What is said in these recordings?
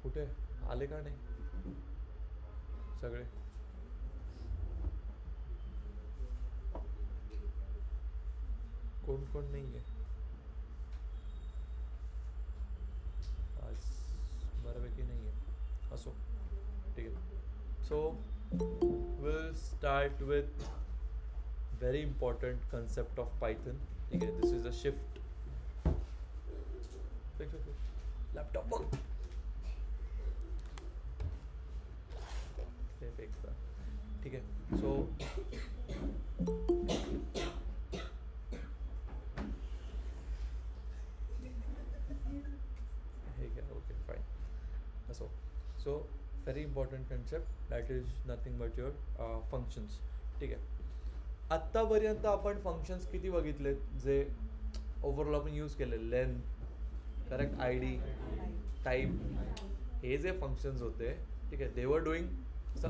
कुठे आले का नाही सगळे? कोण कोण नाही आहे आज? बऱ्यापैकी नाही आहे. असो, ठीक आहे. So will start with very important concept of Python. ठीक आहे, this is a shift. Laptop बघ ते फेकता. ठीक आहे. सो हे घ्या. Okay fine. असो, so very important concept that is nothing but your functions. ठीक आहे. आत्तापर्यंत आपण फंक्शन्स किती बघितलेत जे ओव्हरऑल आपण यूज केले? Length, correct, I D, type, हे जे फंक्शन्स होते. ठीक आहे, they were doing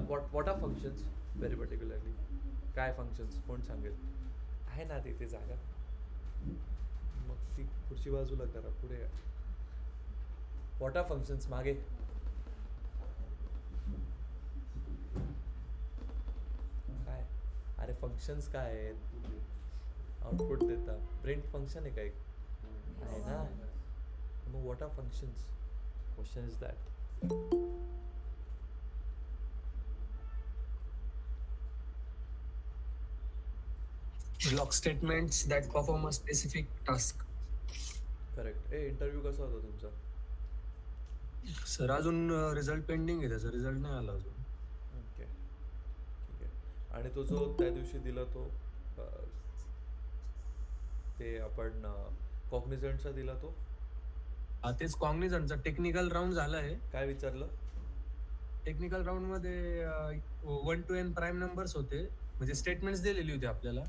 what are functions very particularly. काय फंक्शन्स कोण सांगेल? आहे ना तिथे जागा? मग ती खुर्ची बाजूला करा, पुढे या. वॉट आर फंक्शन्स मागे? काय? अरे फंक्शन्स काय आहेत? आउटपुट देता. प्रिंट फंक्शन आहे काय? आहे ना. मग what are functions? Question is that. Log statements that perform a specific task. Correct. Interview कसा होता तुमचा? सर अजून रिझल्ट पेंडिंग आहे, त्याचा रिझल्ट नाही आला अजून. ओके, ठीक आहे. आणि तो जो त्या दिवशी दिला तो ते आपण कॉग्निझंटचा दिला तो तेच कॉग्निझंटचा टेक्निकल राऊंड झाला आहे. काय विचारलं? टेक्निकल राऊंड मध्ये 1 to n प्राईम नंबर्स होते, म्हणजे स्टेटमेंट्स दिलेली होती आपल्याला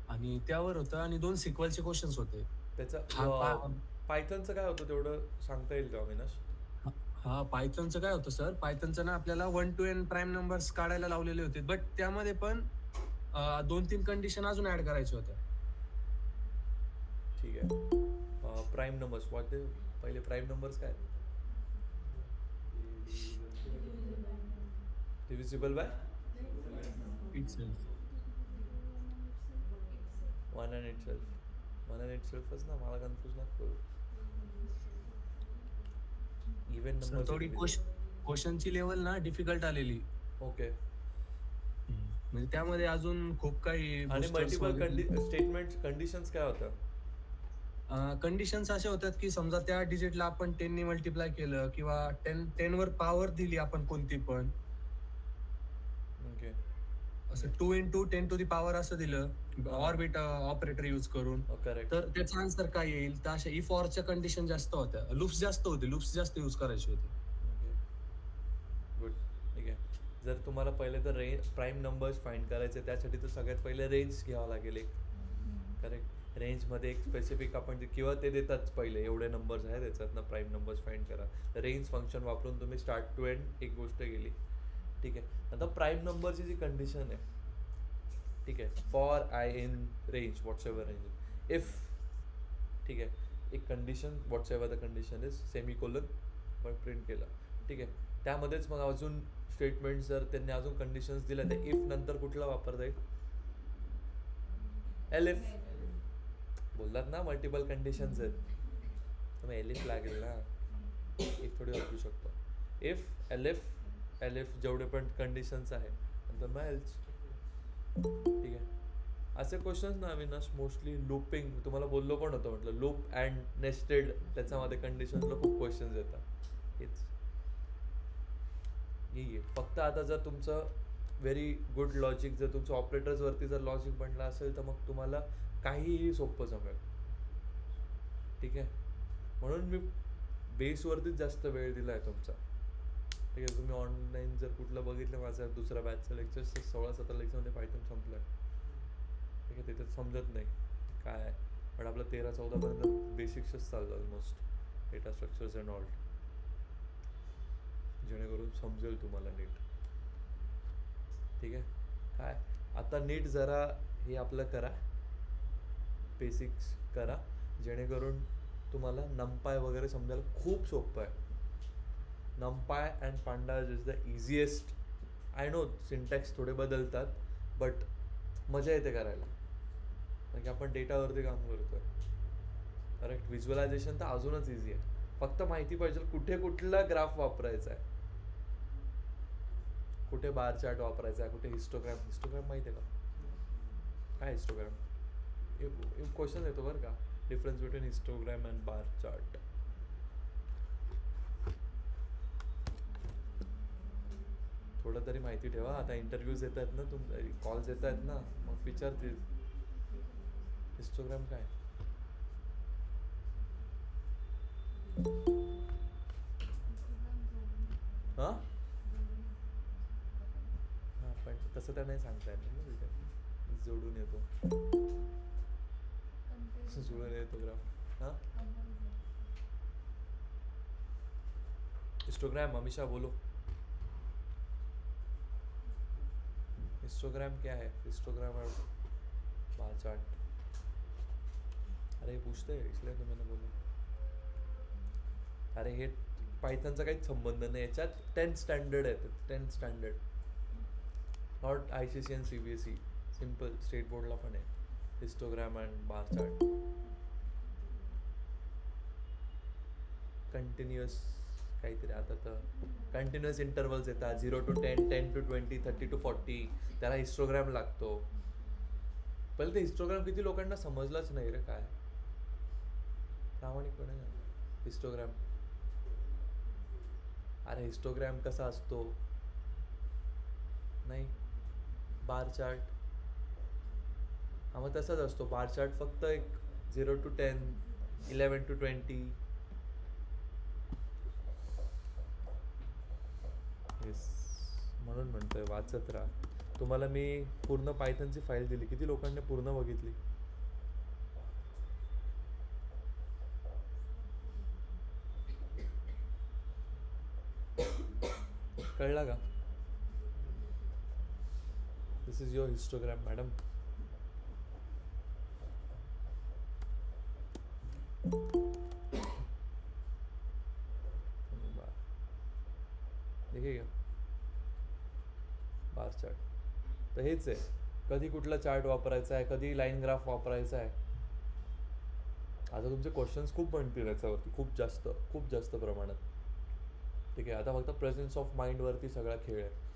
आणि त्यावर होतं, आणि 2 सिक्वलचे क्वेश्चन्स होते. त्याचं पायथनचं काय होतं तेवढं सांगता येईल का अविनाश? हा, पायथनचं काय होतं सर, पायथनचं ना आपल्याला 1 to n प्राईम नंबर्स काढायला लावलेले होते, बट त्यामध्ये पण 2-3 कंडिशन अजून ऍड करायच्या होत्या. ठीक आहे. प्राईम नंबर्स वाटते पहिले. प्राईम नंबर्स काय? Divisible by itself. One and itself. One and it सेल्फच ना, मला कन्फ्यूज नको करू. इव्हन नंबर थोडी क्वेश्चनची लेवल ना डिफिकल्ट आलेली. ओके. म्हणजे त्यामध्ये अजून खूप काही आणि मल्टिपल स्टेटमेंट कंडिशन्स काय होतं? कंडिशन्स अशा होतात की समजा त्या डिजिटला आपण 10 ने मल्टिप्लाय केलं किंवा 10 वर पॉवर दिली आपण कोणती पण, ओके, असं 2 into 10 to the power असं दिलं ऑर्बिट ऑपरेटर यूज करून, करेक्ट. तर त्याचा आन्सर काय येईल? तर अशा इफ ऑरच्या कंडिशन जास्त होत्या, लूप्स जास्त होते, लूप्स जास्त यूज करायचे होते. Okay, good. ठीक आहे. जर तुम्हाला पहिले तर प्राईम नंबर्स फाइंड करायचे, त्यासाठी तर सगळ्यात पहिले रेंज घ्यावं लागेल एक. करेक्ट. रेंजमध्ये एक स्पेसिफिक आपण किंवा ते देतात पहिले एवढे नंबर्स आहेत त्याच्यातनं प्राईम नंबर्स फाइंड करा. रेंज फंक्शन वापरून तुम्ही स्टार्ट टू एंड एक गोष्ट गेली. ठीक आहे. आता प्राईम नंबरची जी कंडिशन आहे, ठीक आहे, for I in range what's ever range if, ठीक आहे, एक condition what's ever the condition is semicolon पण प्रिंट केलं. ठीक आहे. त्यामध्येच मग अजून स्टेटमेंट जर त्यांनी अजून कंडिशन्स दिल्या तर इफ नंतर कुठला वापरता येईल? एलिफ. बोललात ना मल्टिपल कंडिशन्स आहेत, तर मग एलिफ लागेल ना. इफ थोडी वापरू शकतो. इफ एलिफ जेवढे पण कंडिशन्स आहे नंतर मग एल्स. ठीक आहे. असे क्वेश्चन्स ना अविनाश मोस्टली लूपिंग, तुम्हाला बोललो पण होतं, म्हटलं लूप अँड नेस्टेड, त्याच्यामध्ये कंडिशन्सला खूप क्वेश्चन्स येतात. हेच ये फक्त आता जर तुमचं व्हेरी गुड लॉजिक, जर तुमचं ऑपरेटर्सवरती जर लॉजिक बनलं असेल तर मग तुम्हाला काहीही सोपं जमेल. ठीक आहे. म्हणून मी बेसवरतीच जास्त वेळ दिला आहे तुमचा. ठीक आहे. तुम्ही ऑनलाईन जर कुठलं बघितलं माझं दुसऱ्या बॅचचं लेक्चर्स, 16-17 लेक्चरमध्ये पायथन संपलं आहे. ठीक आहे. तिथे समजत नाही काय, पण आपलं 13-14पर्यंत बेसिक्सच चाललं almost, data structures and all, जेणेकरून समजेल तुम्हाला नीट. ठीक आहे. काय आता नीट जरा हे आपलं करा, बेसिक्स करा, जेणेकरून तुम्हाला नमपाय वगैरे समजायला खूप सोपं आहे. NumPy and Pandas is the easiest. I know syntax थोडे बदलतात, बट मजा येते करायला, कारण की आपण डेटावरती काम करतोय. करेक्ट. व्हिज्युअलायझेशन तर अजूनच इझी आहे, फक्त माहिती पाहिजे कुठे कुठला ग्राफ वापरायचा आहे, कुठे बार चार्ट वापरायचा आहे, कुठे हिस्टोग्राम माहिती आहे का? काय हिस्टोग्राम? क्वेश्चन येतो बरं का, difference between histogram and bar chart. थोडं तरी माहिती ठेवा. आता इंटरव्ह्यूज येत आहेत ना, कॉल्स येत आहेत ना, मग विचारतील हिस्टोग्राम काय. हां हां, पण तसं तर नाही सांगता येत ना तिथे. जोडून येतो, जुळून येतो ग्राफ. हां, हिस्टोग्राम. अमीषा बोलो. हिस्टोग्राम क्या है? हिस्टोग्राम और बार चार्ट. अरे पूछते हैं इसलिए तो मैंने बोला. अरे हे पायथनचा काहीच संबंध नाही याच्यात. 10th स्टँडर्ड आहे, 10th स्टँडर्ड, नॉट ICC आणि CBSE. सिम्पल स्टेट बोर्डला पण आहे histogram and bar chart. Continuous काहीतरी. आता तर कंटिन्युअस इंटरवल्स येतात, 0 to 10, 10 to 20, 30 to 40. त्याला हिस्टोग्राम लागतो. पहिले ते हिस्टोग्राम किती लोकांना समजलाच नाही रे काय, प्रामाणिकपणे. हिस्टोग्राम, अरे हिस्टोग्राम कसा असतो नाही. बार चार्ट हा मग तसाच असतो. बार चार्ट फक्त एक 0 to 10, 11 to 20. येस, म्हणून म्हणतोय वाचत राहा. तुम्हाला मी पूर्ण पायथनची फाईल दिली, किती लोकांनी पूर्ण बघितली? कळला का? दिस इज युअर हिस्टोग्राम मॅडम. देखिए क्या बार चार्ट. तर हेच आहे, कधी कुठला चार्ट वापरायचा आहे, कधी लाईन ग्राफ वापरायचा आहे. आता तुमचे क्वेश्चन्स खूप बनतील याच्यावरती, खूप जास्त प्रमाणात. ठीक आहे, आता फक्त प्रेझेन्स ऑफ माइंडवरती सगळा खेळ आहे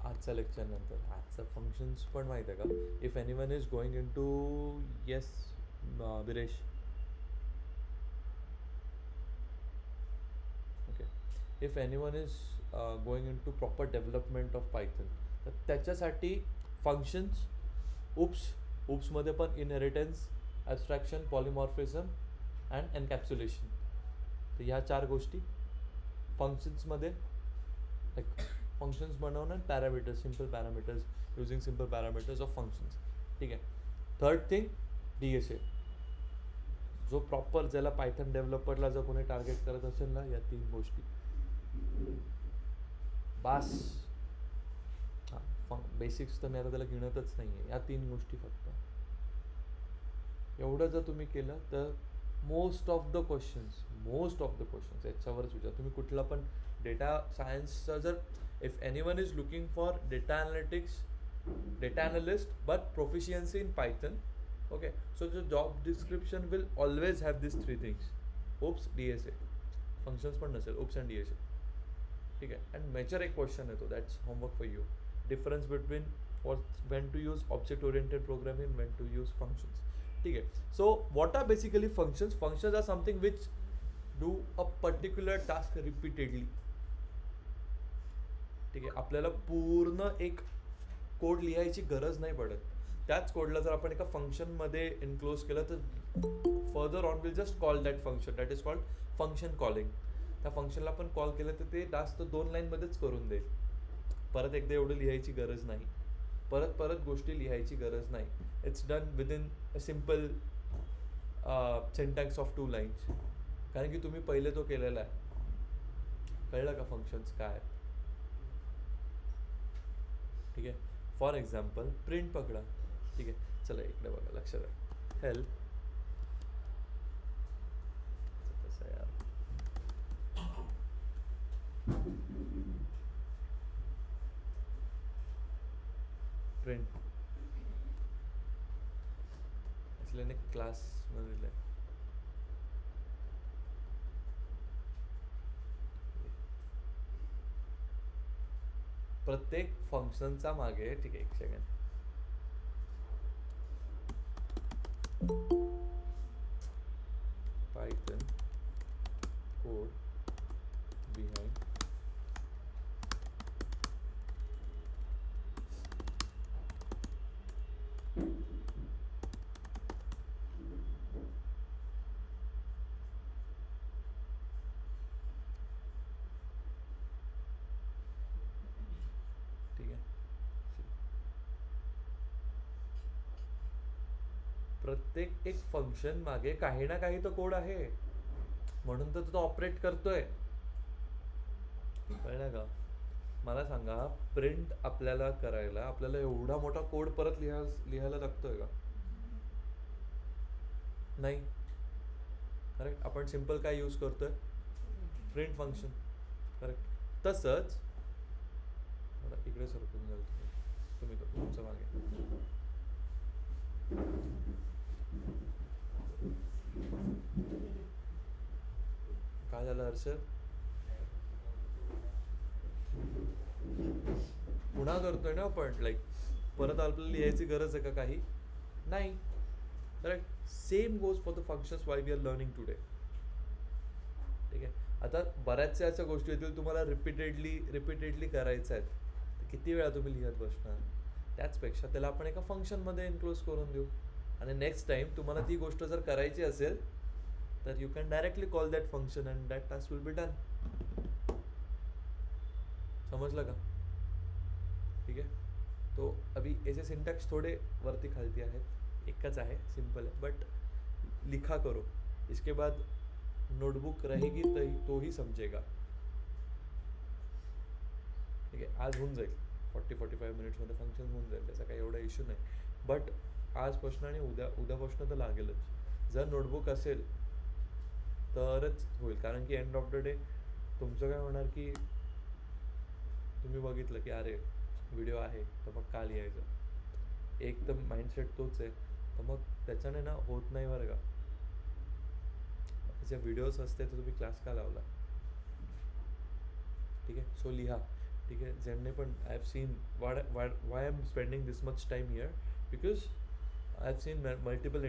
आजच्या लेक्चर नंतर. आजचं फंक्शन्स पण माहीत आहे का? If anyone is going in to, yes Biresh, okay, if anyone is going in to proper development of Python, तर त्याच्यासाठी फंक्शन्स, उप्समध्ये पण inheritance, abstraction, polymorphism and encapsulation. तर ह्या 4 गोष्टी फंक्शन्समध्ये, लाईक फंक्शन्स बनवणं, parameters, simple parameters, using simple parameters of functions. ठीक आहे. थर्ड थिंग DSA, जो प्रॉपर ज्याला पायथन डेव्हलपरला जर कोणी टार्गेट करत असेल ना, या 3 गोष्टी बास. हां, बेसिक्स तर मी आता त्याला गिणतच नाही आहे, या 3 गोष्टी फक्त. एवढं जर तुम्ही केलं तर मोस्ट ऑफ द क्वेश्चन्स याच्यावरच विचार. तुम्ही कुठला पण डेटा सायन्सचा जर, if anyone is looking for data analyst but proficiency in Python, okay, so the job description will always have this 3 things. Oops, DSA, functions पण नसेल, उप्स अँड DSA. ठीक आहे. अँड मेजर एक क्वेश्चन येतो, that's homework for you. Difference between when to use object oriented programming, when to use functions. ठीक आहे. So what are basically functions? Functions are something which do a particular task repeatedly. ठीक आहे. आपल्याला पूर्ण एक code लिहायची गरज नाही पडत. त्याच कोडला जर आपण एका फंक्शनमध्ये एन्क्लोज केलं तर further on will just call that function, that is called function calling. त्या फंक्शनला आपण कॉल केलं तर ते टास्क 2 लाईनमध्येच करून देईल. परत एकदा एवढं लिहायची गरज नाही, परत गोष्टी लिहायची गरज नाही. It's done within a simple syntax of 2 lines. कारण की तुम्ही पहिले तो केलेला आहे. कळलं का फंक्शन्स काय? ठीक आहे. फॉर एक्झाम्पल प्रिंट पकडा. ठीक आहे, चला इकडे बघा, लक्ष द्या. हेल्प, कसं यार, प्रिंट इसलिए क्लास मध्ये दिलंय. प्रत्येक फंक्शनचा मागे ठीक आहे एक सेकंड Python code behind ठीक आहे. प्रत्येक एक फंक्शन मागे काही ना काही तर कोड आहे, म्हणून तर तो ऑपरेट करतोय. कळलं का? मला सांगा, प्रिंट आपल्याला करायला आपल्याला एवढा मोठा कोड परत लिहायला लागतोय का? नाही. करेक्ट. आपण सिंपल काय यूज करतोय? Print function. करेक्ट. तसंच इकडे सरकून जाऊ तुम्ही तुमचं मागे. काय झालं हर्षद? पुन्हा करतोय ना आपण, लाईक परत आपल्याला लिहायची गरज आहे का काही? नाही. Correct. Same goes for the functions why we are learning today. ठीक आहे. आता बऱ्याचशा अशा गोष्टी येतील तुम्हाला रिपीटेडली करायच्या आहेत, तर किती वेळा तुम्ही लिहत बसणार? त्याचपेक्षा त्याला आपण एका फंक्शनमध्ये इन्क्लोज करून देऊ, आणि नेक्स्ट टाइम तुम्हाला ती गोष्ट जर करायची असेल तर you can directly call that function and that task will be done. समजलं का? ठीक आहे. तो अभी ऐसे सिंटॅक्स थोडे वरती खालती आहेत, एकच आहे, सिंपल है, बट लिखा करो. इसके बाद नोटबुक रहेगी तो ही समझेगा. ठीक आहे. आज होऊन जाईल 40-45 मिनिट्समध्ये फंक्शन होऊन जाईल, त्याचा काही एवढा इश्यू नाही. बट आजपासून आणि उद्यापासून तर लागेलच. जर नोटबुक असेल तरच होईल, कारण की एंड ऑफ द डे तुमचं काय होणार की तुम्ही बघितलं की अरे व्हिडिओ आहे तर मग का लिहायचं, एक तर माइंडसेट तोच आहे, तर मग त्याच्याने ना होत नाही बरं का. त्याचे व्हिडिओज असते तर तुम्ही क्लास का लावला? ठीक आहे. सो लिहा. ठीक आहे. ज्यांनी पण I have seen Y I am spending this much time here, because I have seen multiple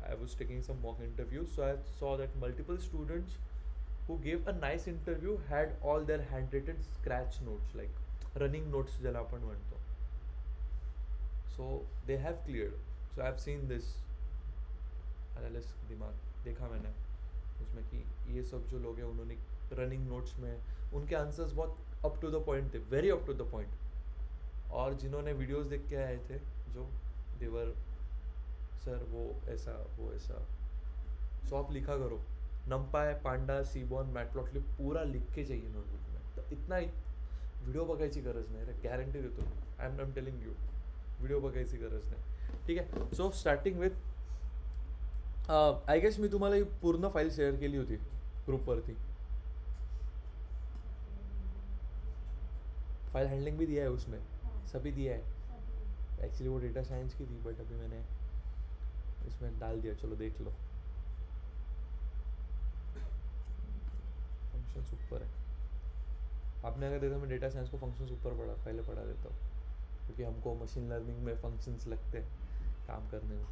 I was taking some mock interviews, so I saw that multiple students who gave a nice interview had all their handwritten scratch notes, like running notes ज्याला आपण म्हणतो. So they have cleared. So I have seen this analyst दिमाग देखा मैंने उसमें कि ये सब जो लोग हैं उन्होंने रनिंग नोट्स में उनके आंसर्स बहुत up to the point very, up to to the पॉइंट. और जिन्होंने वीडियोस देख के आए थे जो देवर सर वो ऐसा वो ऐसा. सो आप लिखा करो. नमपाय, पांडा, सीबॉन, मैटप्लॉटलिब पूरा लिख के चाहिए नोटबुक में. तो इतना व्हिडिओ बघायची गरज नाही रे, गॅरंटी देतो. I am telling you, video बघायची गरज नाही. ठीक आहे. So starting with I guess मी तुम्हाला ही पूर्ण फाईल शेअर केली होती ग्रुपवरती. फाइल हैंडलिंग भी दिया है उसमें, सभी दिया है. एक्चुअली वो डेटा साइंस की थी, बट अभी मैंने इसमें डाल दिया. चलो देख लो. फंक्शंस ऊपर है. आपने अगर देखा मैं डेटा साइंस को फंक्शंस ऊपर पहले पढ़ा देता हूँ, क्योंकि हमको मशीन लर्निंग में फंक्शंस लगते हैं काम करने में.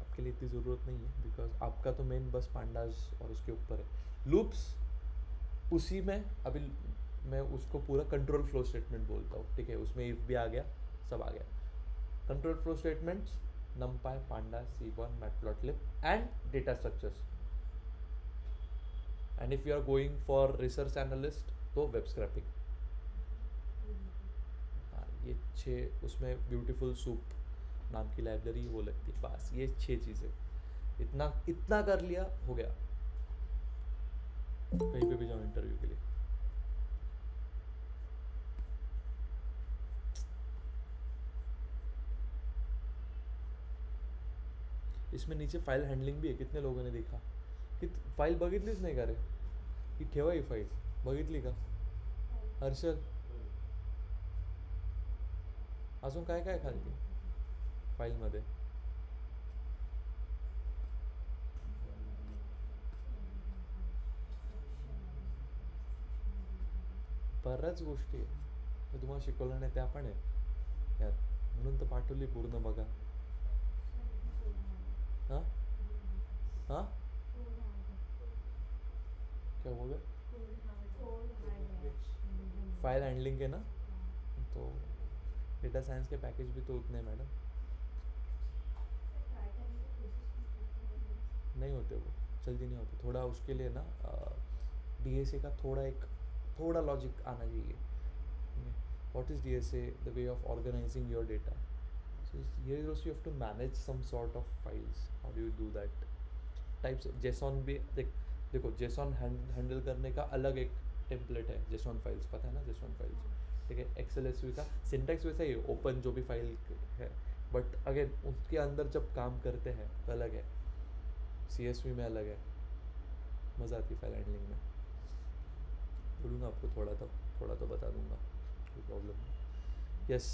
आपके लिए इतनी ज़रूरत नहीं है, बिकॉज आपका तो मेन बस पांडास और उसके ऊपर है. लूप्स उसी में अभी मैं उसको पूरा कंट्रोल फ्लो स्टेटमेंट बोलता हूँ. ठीक है. उसमें इफ भी आ गया, सब आ गया. Control flow statements, numpy, pandas, seaborn, matplotlib and data structures. And if you are going for research analyst तो वेब स्क्रैपिंग. हाँ, ये 6 उसमें ब्यूटीफुल सूप नाम की लाइब्रेरी वो लगती है. बस ये 6 चीज़ें, इतना कर लिया हो गया. कहीं पे भी जाओ इंटरव्यू के लिए. इसमें नीचे फाइल हँडलिंग भी आहे. कितने लोगों ने देखा की फाईल बघितलीच नाही का रे? ही ठेवा ही फाईल बघितली का? हर्षल अजून काय काय खालती फाईलमध्ये? बऱ्याच गोष्टी आहे ते तुम्हाला शिकवलं नाही त्या पण आहे यात, म्हणून तर पाठवली पूर्ण बघा. हाँ हाँ क्या बोल रहे? फाइल हैंडलिंग के ना, तो डेटा साइंस के पैकेज भी तो उतने हैं मैडम, नहीं होते वो, जल्दी नहीं होते. थोड़ा उसके लिए ना डीएसए का थोड़ा लॉजिक आना चाहिए. What is DSA? The way of organizing your data. So here also you have to manage some sort of files. How do you do that? Types JSON भी देखो जेसॉन हैंडल करने का अलग एक टेम्पलेट है. JSON files पता है ना? जेसॉन फाइल्स ठीक है. एक्सएलएसवी का सिंटैक्स वैसा ही है, ओपन जो भी फाइल है, बट अगेन उसके अंदर जब काम करते हैं तो अलग है. सीएसवी में अलग है. मज़ा आती है फाइल हैंडलिंग में. बोलूँगा आपको थोड़ा तो बता दूंगा, कोई प्रॉब्लम नहीं. यस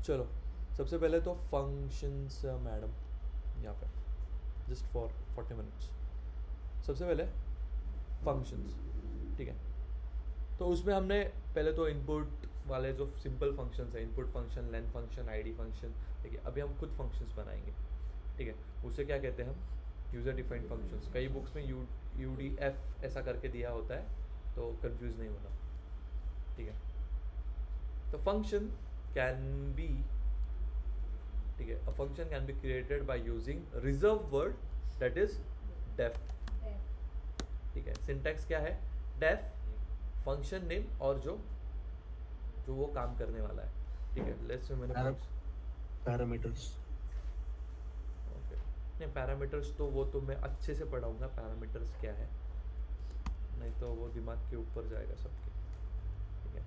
चलो सबसे पहले तो फंक्शंस मैडम यहाँ पे जस्ट फॉर 40 मिनट्स. सबसे पहले फंक्शंस ठीक है. तो उसमें हमने पहले तो इनपुट वाले जो सिंपल फंक्शंस है, input function, length function, ID function, ठीक है. अभी हम खुद फंक्शंस बनाएंगे ठीक है. उसे क्या कहते हैं हम? User defined functions. कई बुक्स में UDF ऐसा करके दिया होता है, तो कंफ्यूज नहीं होना ठीक है. तो फंक्शन कैन बी ठीक है, a function can be created by using reserve word that is डेफ ठीक है. सिंटैक्स क्या है? डेफ, फंक्शन नेम और जो वो काम करने वाला है ठीक है. Let's say Maine parameters. Okay नहीं, पैरामीटर्स तो वो तो मैं अच्छे से पढ़ाऊंगा. पैरामीटर्स क्या है, नहीं तो वो दिमाग के ऊपर जाएगा सबके ठीक है.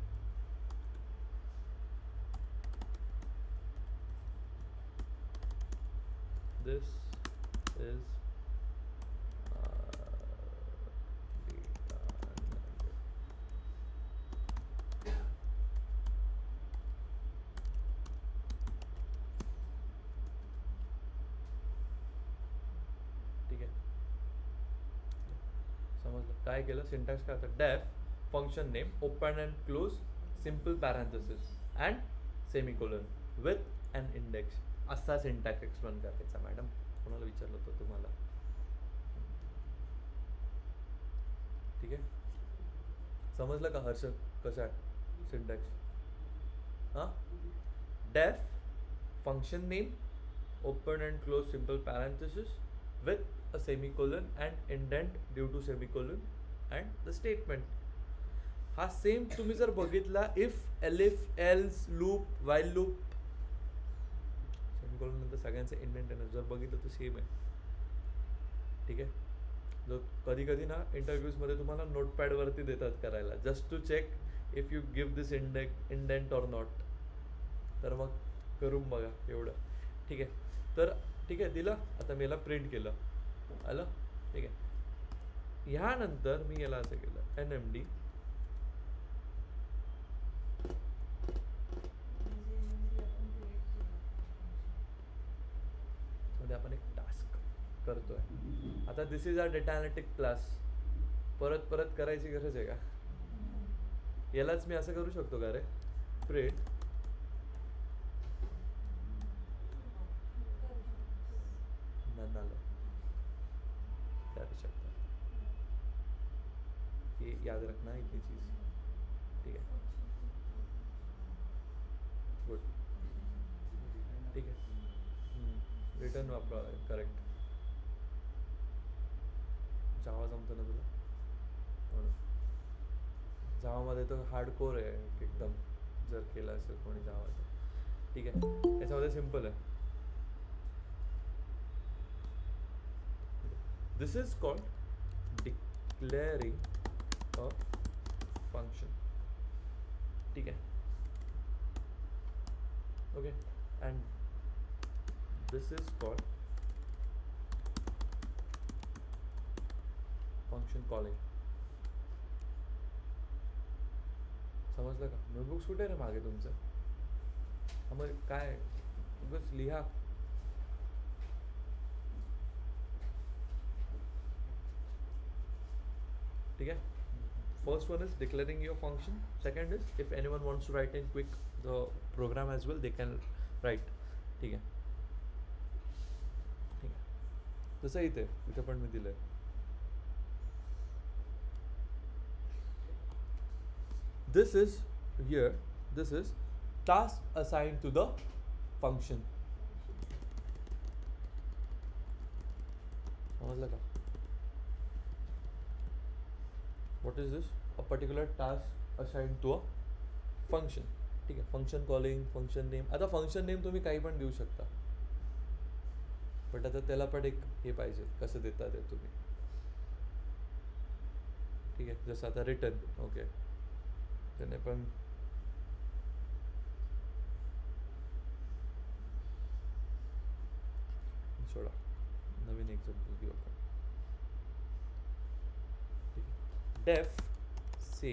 दिस इज ठीक है. समजलं काय केलं? सिंटॅक्स काय होतं? Def, function name, open and close, simple parenthesis and semicolon with an index. असा सिंटॅक्स एक्सप्लेन करायचा मॅडम. कोणाला विचारलं होतं तुम्हाला ठीक आहे. समजलं का हर्ष कसं आहे सिंटॅक्स? हां डेफ, function name, open and close simple parenthesis with a semicolon and indent due to semicolon and the statement. हा सेम तुम्ही जर बघितला if, elif, else, loop, while loop, semicolon नंतर सगळ्यांचे इंडेंट आहे. जर बघितलं तर सेम आहे ठीक आहे. जो कधी कधी ना इंटरव्ह्यूजमध्ये तुम्हाला नोटपॅडवरती देतात करायला, just to check if you give this indent or not. तर मग करून बघा एवढं ठीक आहे. तर ठीक आहे दिलं. आता मी याला प्रिंट केलं आलं ठीक आहे. ह्यानंतर मी याला असं केलं NMD मध्ये आपण एक टास्क करतोय. आता this is R data analytic class. परत करायची गरज आहे का? यालाच मी असं करू शकतो का रे? प्रिंट नल कर सकता है. ये याद रखना इतनी चीज़ ठीक है. गुड ठीक है. रिटर्न वापरा करेक्ट. जावा जमतं ना तुला? म्हणून जावामध्ये तर हार्डकोर आहे एकदम, जर केलं असेल कोणी जावाचं ठीक आहे. याच्यामध्ये सिम्पल आहे. This is called declaring a function ठीक है. Okay, and this is called function calling. समजलं का? नोटबुक्स कुठे रे मागे तुमचं? मग काय उगाच लिहा. ठीक आहे. First one is declaring your function. Second is if anyone wants to write in quick the program as well, they can write. ठीक आहे. ठीक आहे. तसं इथे पण मी दिलंय. This is here. This is task assigned to the function. समजलं का? What is this? A particular task assigned to a function. ठीक आहे. Function calling, function name. आता फंक्शन नेम तुम्ही काही पण देऊ शकता, बट आता त्याला पण एक हे पाहिजे, कसं देता ते तुम्ही. ठीक आहे. जसं आता रिटर्न. ओके, त्याने पण सोडा, नवीन एक्झाम्पल घेऊ आपण. def say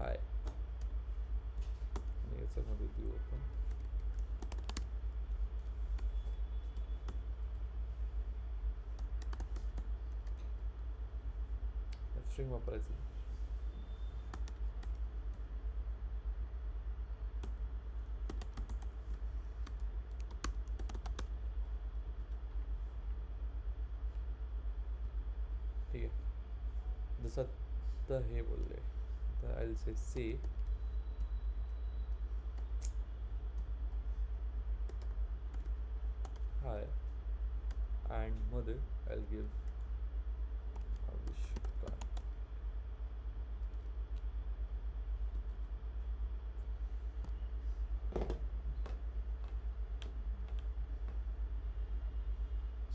hi. आणि याच्यामध्ये देऊ आपण स्ट्रिंग वापरायचं. ठीक आहे. जसं तर हे बोलले तर I will say high and मध्ये आय विल गिव्ह आविष्कार.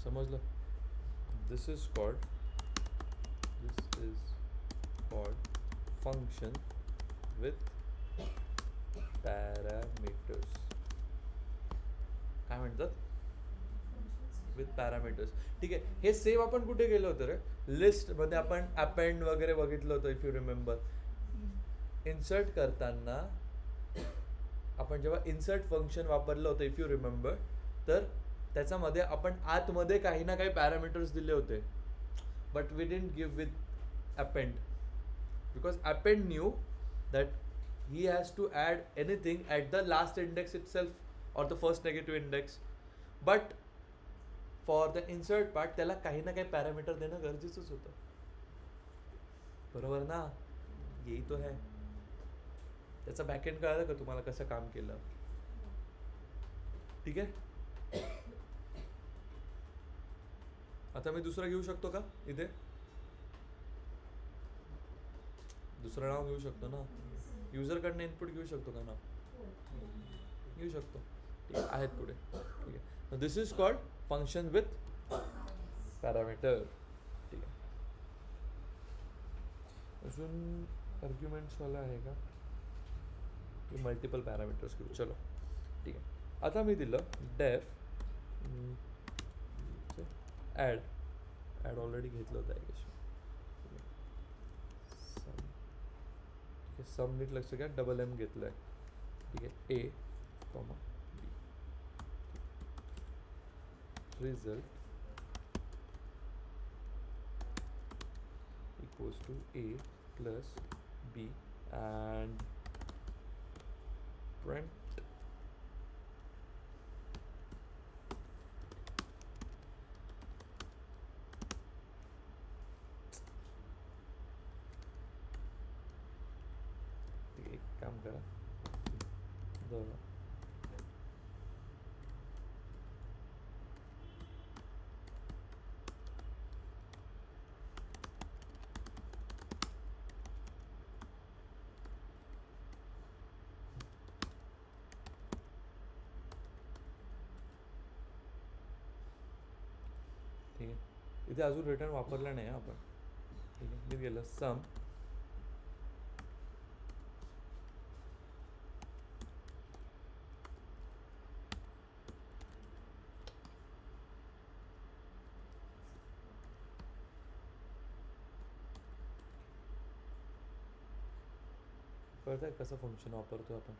समजलं? This is called function with parameters. काय म्हणतात? With parameters. ठीक आहे. हे सेव्ह आपण कुठे गेलो होतो रे? लिस्ट मध्ये आपण अपेंड वगैरे बघितलं होतं, इफ यू रिमेंबर. इन्सर्ट करताना आपण जेव्हा इन्सर्ट फंक्शन वापरलं होतं, इफ यू रिमेंबर, तर त्याच्यामध्ये आपण आतमध्ये काही ना काही पॅरामीटर्स दिले होते, but we didn't give with append, because append knew that he has to add anything at the last index itself or the first negative index, but for the insert part त्याला काही ना काही parameter देणं गरजेचंच होतं. बरोबर ना? यही तो है. त्याचा बॅकएंड कळालं का तुम्हाला कसं काम केलं? ठीक आहे. आता मी दुसरं घेऊ शकतो का? इथे दुसरं नाव घेऊ शकतो ना? युजरकडनं इनपुट घेऊ शकतो का नाव? घेऊ शकतो. ठीक आहे. आहेत पुढे. ठीक आहे. This is called function with parameter. ठीक आहे. अजून आर्ग्युमेंट्सवाला आहे का? मल्टिपल पॅरामीटर्स घेऊ. चलो ठीक आहे. आता मी दिलं डेफ ॲड ऑलरेडी घेतलं होतं आय गेस. सम नीट लक्ष घ्या, डबल एम घेतलं आहे. ठीक आहे. A comma B. Result equals to A plus B and print एक काम करा, ठीक आहे. इथे अजून रिटर्न वापरला नाही आपण. ठीक आहे. मी गेलं सम कळतंय कसं फंक्शन वापरतो आपण.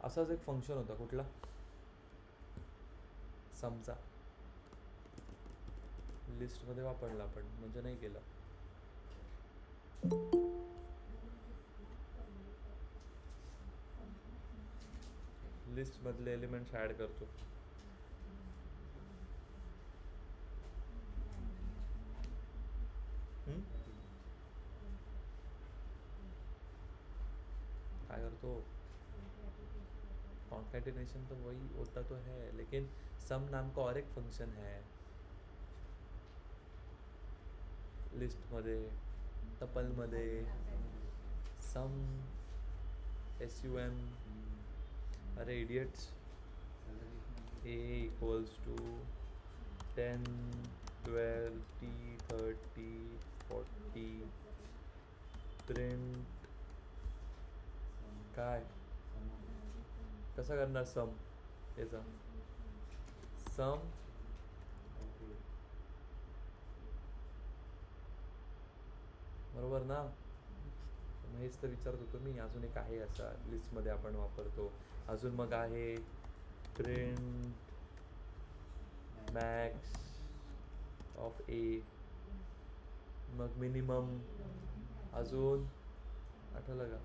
असाच एक फंक्शन होता कुठला, समचा, लिस्टमध्ये वापरला आपण, म्हणजे नाही केलं. लिस्टमधले एलिमेंट्स ॲड करतो. काय करतो, कॉन्कैटिनेशन तो वही होता तो है, लेकिन सम नाम का और एक फंक्शन है लिस्टमध्ये, टपलमध्ये. सम, SUM, अरे idiots, A equals to 10, 12, 30, 40, print. काय कसं करणार सम, याचा सम बरोबर ना. मग हेच तर विचारत होतो मी. अजून एक आहे असा लिस्टमध्ये आपण वापरतो. अजून मग आहे प्रिंट मॅक्स ऑफ A, मग मिनिमम. अजून आठवलं का,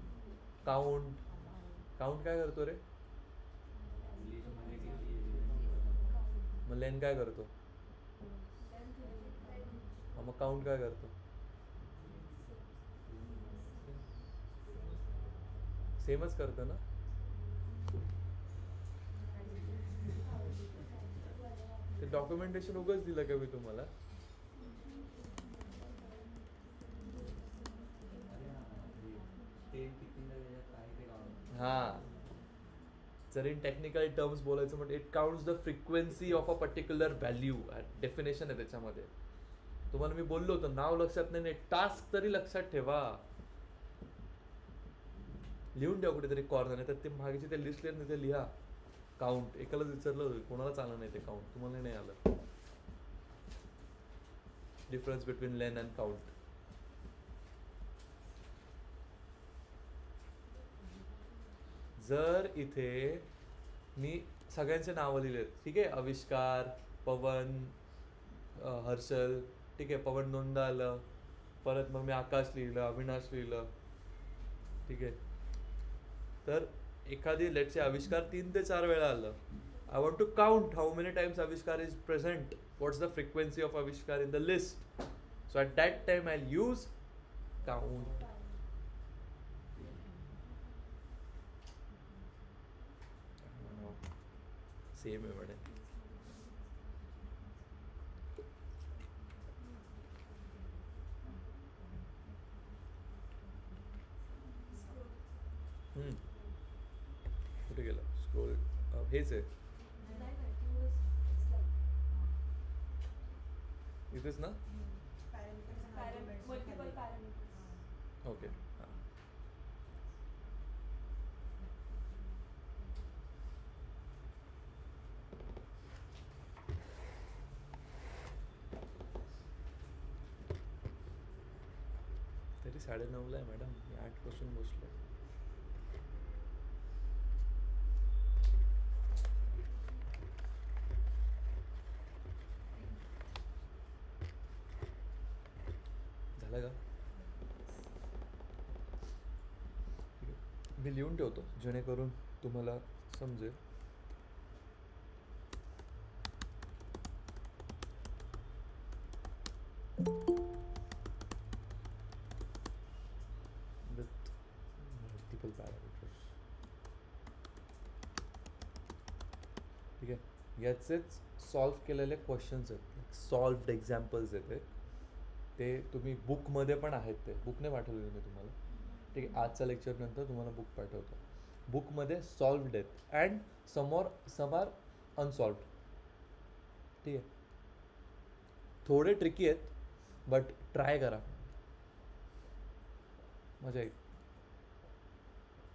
काउंट. काउंट काय करतो रे, मग लेन काय करतो, मग काउंट काय करतो, सेमच करतो ना. ते डॉक्युमेंटेशन उगाच दिलं का मी तुम्हाला. हां, जर इन टेक्निकल टर्म्स बोलायचं म्हणजे it counts the frequency of a particular value. Definition आहे त्याच्यामध्ये. तुम्हाला मी बोललो होतो, नाव लक्षात नाही, टास्क तरी लक्षात ठेवा. लिहून ठेवा कुठेतरी कॉर्नर. नाही तर ते मागेची ते लिस्ट लिहिलं ते लिहा. काउंट एकालाच विचारलं होतं, कोणालाच आलं नाही ते काउंट, तुम्हाला नाही आलं. Difference between lane and count. जर इथे मी सगळ्यांचे नावं लिहिलेत, ठीक आहे, आविष्कार, पवन, हर्षल, ठीक आहे, पवन नोंदा आलं, परत मग मी आकाश लिहिलं, अविनाश लिहिलं, ठीक आहे. तर एखादी लेटचे आविष्कार 3 ते 4 वेळा आलं. I want to count how many times Avishkar is present, what's the frequency of Avishkar in the list. So at that time I use count. Same आहे म्हणे. कुठे गेला स्क्रोल, हेच आहे इथेच ना. ओके, हां. तरी 9:30 आहे मॅडम, मी 8 पासून बसलो. झालं का. मी लिहून ठेवतो जेणेकरून तुम्हाला समजेल. विथ मल्टिपल पॅरामीटर्स, ठीक आहे. याचेच सॉल्व केलेले क्वेश्चन्स आहेत, सॉल्व्ड एक्झाम्पल्स आहेत ते तुम्ही बुकमध्ये पण आहेत. ते बुक नाही पाठवलेलं मी तुम्हाला, ठीक आहे. आजच्या लेक्चरनंतर तुम्हाला बुक पाठवतो. बुकमध्ये सॉल्व्ड आहेत अँड सम आर अनसॉल्व्ड, ठीक आहे. थोडे ट्रिकी आहेत बट ट्राय करा, मजा येईल,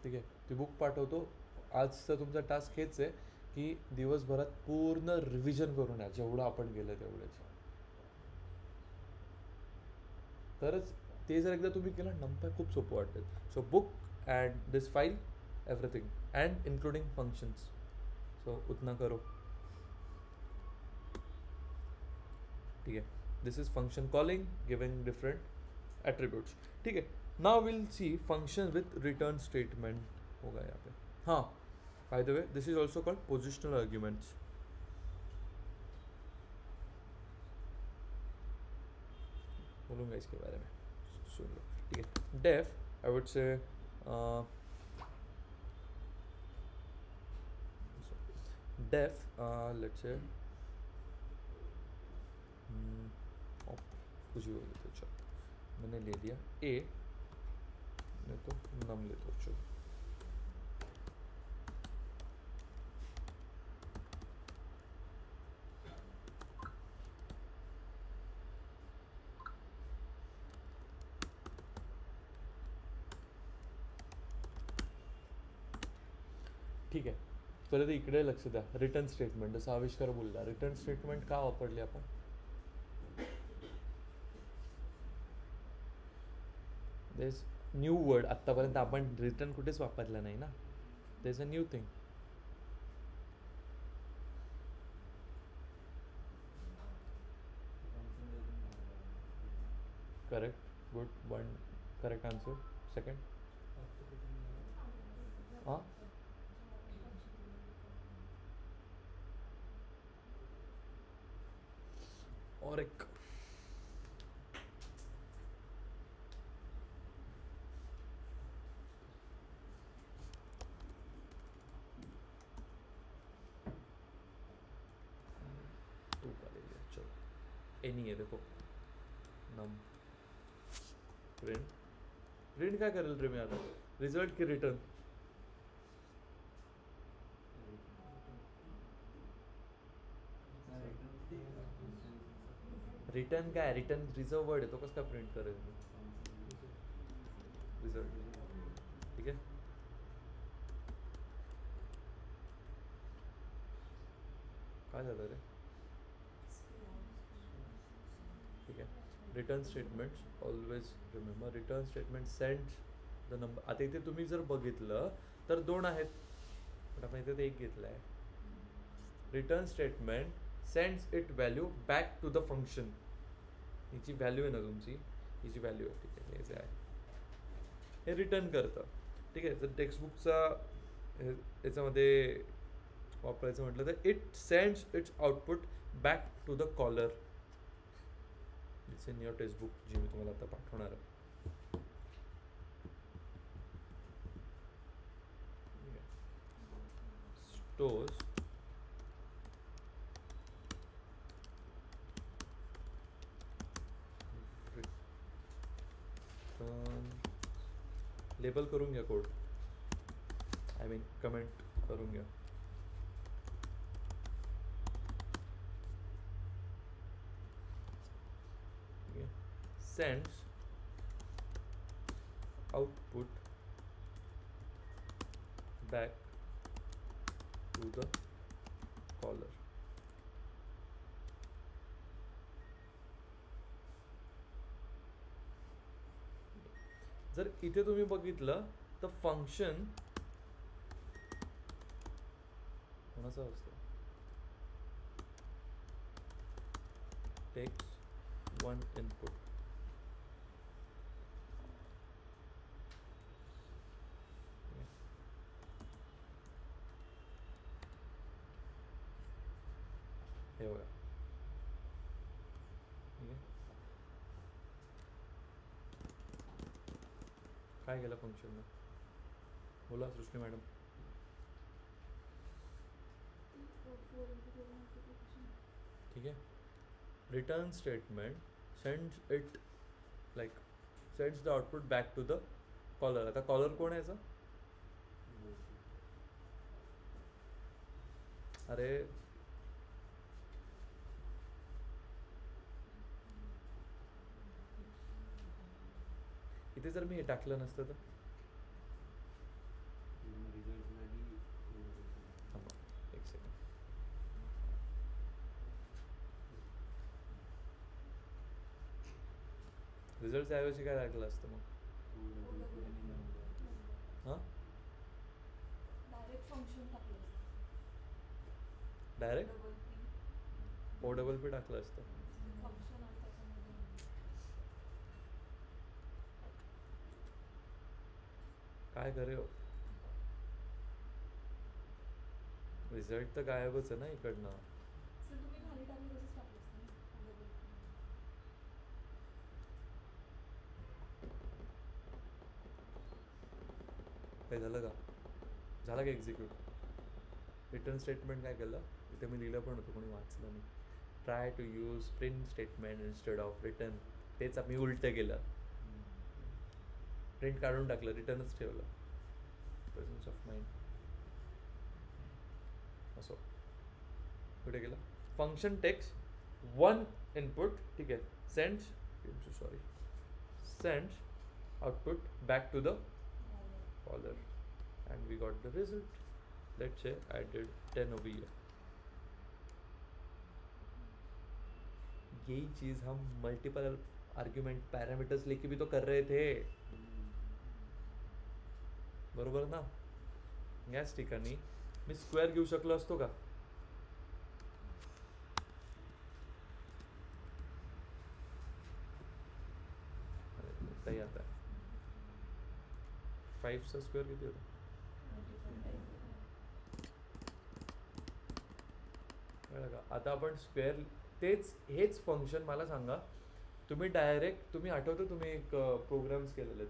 ठीक आहे. ती बुक पाठवतो. आजचा तुमचा टास्क हेच आहे की दिवसभरात पूर्ण रिव्हिजन करून या, जेवढं आपण गेलं तेवढंच. तरच ते जर एकदा तुम्ही केलं नंतर खूप सोपं वाटेल. So book add this file, everything, and including functions. So उतना करो. ठीक है. This is function calling, giving different attributes. ठीक है. Now we'll see function with return statement होगा यहाँ पे. हाँ. By the way, this is also called positional arguments. बोलूँगा इसके बारे में, सुन लो. ठीक है. Def, I would say def, let's say कुछ भी बोल देते हो. चलो मैंने ले लिया a, नहीं तो num ले दो. चलो ठीक आहे. पहिले तर इकडे लक्ष द्या. रिटर्न स्टेटमेंट, जसं आविष्कार बोलला, रिटर्न स्टेटमेंट का वापरली आपण? देस न्यू वर्ड. आत्तापर्यंत आपण रिटर्न कुठेच वापरला नाही ना. देस a new thing. Correct. Good. One correct answer. Second. हां और एक टू का ले लिया. चलो एनी है. देखो नम प्रिंट. प्रिंट काय करेल रे मी आता? रिझल्ट की रिटर्न? रिटर्न काय? रिटर्न रिझर्व वर्ड आहे, तो कसं काय प्रिंट करेल मी? रिझल्ट. ठीक आहे. काय झालं रे? ठीक आहे. Return statements always remember. Return statement sends the number. आता इथे तुम्ही जर बघितलं तर 2 आहेत, पण आपण इथे एक घेतलं आहे. Return statement sends it value back to the function. हिची व्हॅल्यू आहे ना तुमची, हिची व्हॅल्यू आहे. ठीक आहे. हे जे आहे हे रिटर्न करतं. ठीक आहे. जर टेक्स्टबुकचा याच्यामध्ये वापरायचं म्हटलं तर it sends its output back to the caller. It's in your textbook, जी मी तुम्हाला आता पाठवणार आहे. स्टोर्स लेबल करून घ्या कोड. आय मीन कमेंट करून घ्या. Sends output back to the caller. जर इथे तुम्ही बघितलं तर फंक्शन कोणाचं असतं? Takes one input. हे बघा. ठीक आहे. काय केलं फंक्शननं? बोला सृष्टी मॅडम. ठीक आहे. Return statement sends it like sends the output back to the caller. आता कॉलर कोण आहे याचा? अरे इथे जर मी हे टाकलं नसतं तर थांबा एक सेकंड. रिझल्टच्या ऐवजी काय टाकलं असतं मग? हां डायरेक्ट फंक्शन टाकलं direct double P O double P टाकलं असतं. फंक्शन आहे त्याच्यामध्ये. काय करे हो, रिझल्ट तर गायबच आहे ना इकडनं. सर तुम्ही खाली टाकलं तसंच टाकलं असतं ना डबल पी. काय झालं का, झालं का एक्झिक्यूट. रिटर्न स्टेटमेंट काय केलं इथे मी लिहिलं पण होतं, कोणी वाचलं नाही. Try to use print statement instead of return. तेच आम्ही उलटं केलं, प्रिंट काढून टाकलं, रिटर्नच ठेवलं. Presence of mind. असो कुठे गेलं. फंक्शन टेक्स वन इनपुट, ठीक आहे, sends sorry sends output back to the caller and we got the result. Let's say I did 10 over here. यही चीज हम मल्टीपल आर्ग्यूमेंट पैरामीटर्स लेके भी तो कर रहे थे, बरोबर ना. याच ठिकाणी मी स्क्वेअर घेऊ शकलो असतो का. आता आता 5 चा स्क्वेअर किती होता. आता आपण स्क्वेअर तेच हेच फंक्शन मला सांगा. तुम्ही डायरेक्ट तुम्ही आठवतं तुम्ही एक प्रोग्राम्स केलेले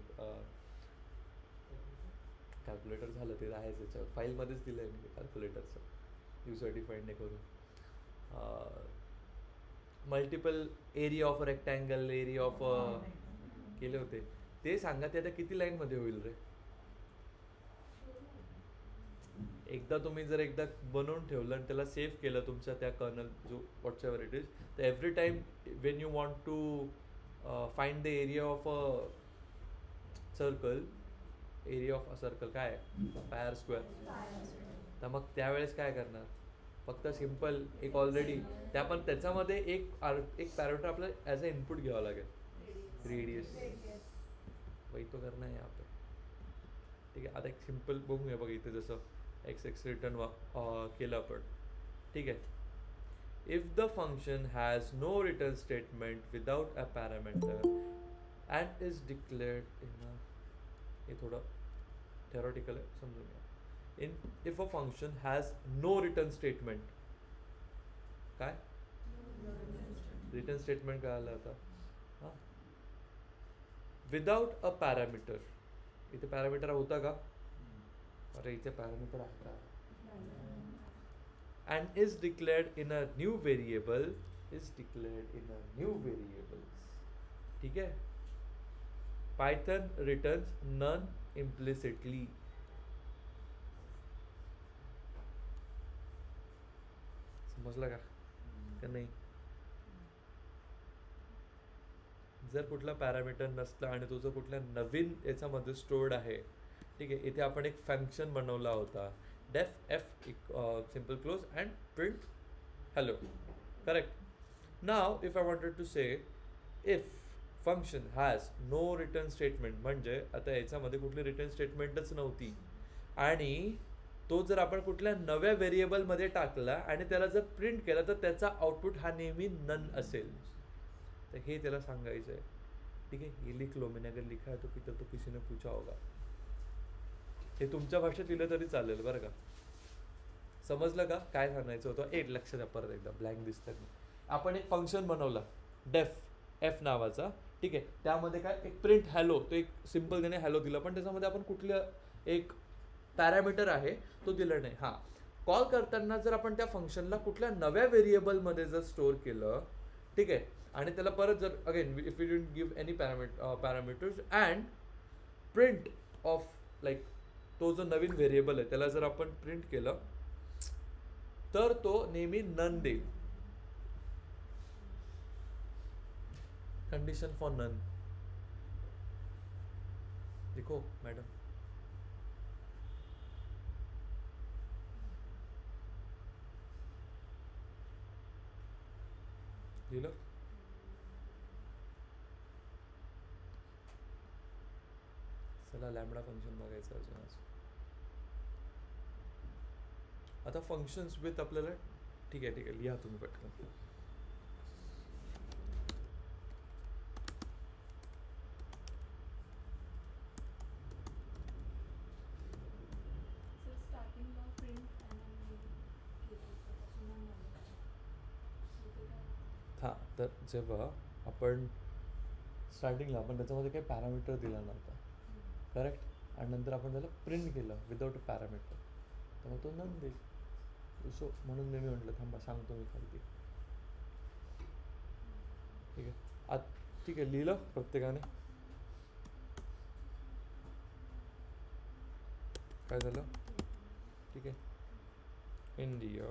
कॅल्क्युलेटर झालं ते आहे त्याच्या फाईलमध्येच दिलं आहे मी कॅल्क्युलेटरचं युजर डिफाईन नाही करून. Multiple area of rectangle area of केले होते ते सांगा. ते आता किती लाईनमध्ये होईल रे. एकदा तुम्ही जर एकदा बनवून ठेवलं आणि त्याला सेव्ह केलं तुमच्या त्या कर्नल जो व्हॉट्सएवर इट इज, तर every time when you want to find the area of a circle, area of a circle काय आहे पायर स्क्वेअर, तर मग त्यावेळेस काय करणार. फक्त सिम्पल एक ऑलरेडी त्या पण त्याच्यामध्ये एक पॅरामीटर आपल्याला ॲज अ इनपुट घ्यावं लागेल. रेडियस वही तो करना है यहाँ पे. ठीक आहे. आता एक सिम्पल बघूया बघा इथे जसं एक्स रिटर्न केलं आपण. ठीक आहे. If the function has no return statement without a parameter and is declared in हे थोडं थेरॉटिकल आहे समजून घ्या. If a function has no return statement, काय रिटर्न स्टेटमेंट काय आलं आता. हां विदाउट अ पॅरामीटर. इथे पॅरामीटर होता का. अरे इथे पॅरामीटर आहे का. And is declared in a new variable, is declared in a new variables. ठीक आहे. Python returns none implicitly. समजलं का नाही. जर कुठला पॅरामीटर नसला आणि तुझं कुठल्या नवीन याच्यामध्ये स्टोर्ड आहे, ठीक आहे. इथे आपण एक फंक्शन बनवला होता def F simple close and print hello, correct. Now if I wanted to say if function has no return statement, म्हणजे आता याच्यामध्ये कुठली रिटर्न स्टेटमेंटच नव्हती आणि तो जर आपण कुठल्या नव्या व्हेरिएबलमध्ये टाकला आणि त्याला जर प्रिंट केला तर त्याचा आउटपुट हा नेहमी नन असेल. तर हे त्याला सांगायचं आहे. ठीक आहे. ये लिख लो, मैंने अगर लिखा है तो किती तो किसी ने पूछा होगा. हे तुमच्या भाषेत लिहिलं तरी चालेल बरं का. समजलं का काय सांगायचं होतं. एक लक्ष द्या परत एकदा, ब्लँक दिसतं. आपण एक फंक्शन बनवला डेफ एफ नावाचा, ठीक आहे. त्यामध्ये काय एक प्रिंट हॅलो, तो एक सिम्पल त्याने हॅलो दिला, पण त्याच्यामध्ये आपण कुठलं एक पॅरामीटर आहे तो दिला नाही. हां कॉल करताना जर आपण त्या फंक्शनला कुठल्या नव्या व्हेरिएबलमध्ये जर स्टोअर केलं, ठीक आहे, आणि त्याला परत जर again if you didn't give any parameters and print of like तो जो नवीन व्हेरिएबल आहे त्याला जर आपण प्रिंट केलं तर तो नेहमी नन देईल. Condition for none. देखो मॅडम, लिहिलं. चला लॅमडा फंक्शन बघायचं अजून आज. आता फंक्शन्स विथ आपल्याला ठीक आहे लिहा तुम्ही पटकन. सर स्टार्टिंगला प्रिंट आणि केलं होतं त्याचं नाव झालं सो ते काय हां तर जेव्हा आपण स्टार्टिंगला आपण त्याच्यामध्ये काही पॅरामीटर दिला नव्हता करेक्ट आणि नंतर आपण त्याला प्रिंट केलं विदाउट अ पॅरामीटर तर मग तो नन देईल. सो म्हणून मी म्हटलं थांबा सांगतो मी खाली. ठीक आहे ठीक आहे लिहिलं प्रत्येकाने. काय झालं ठीक आहे. इंडिया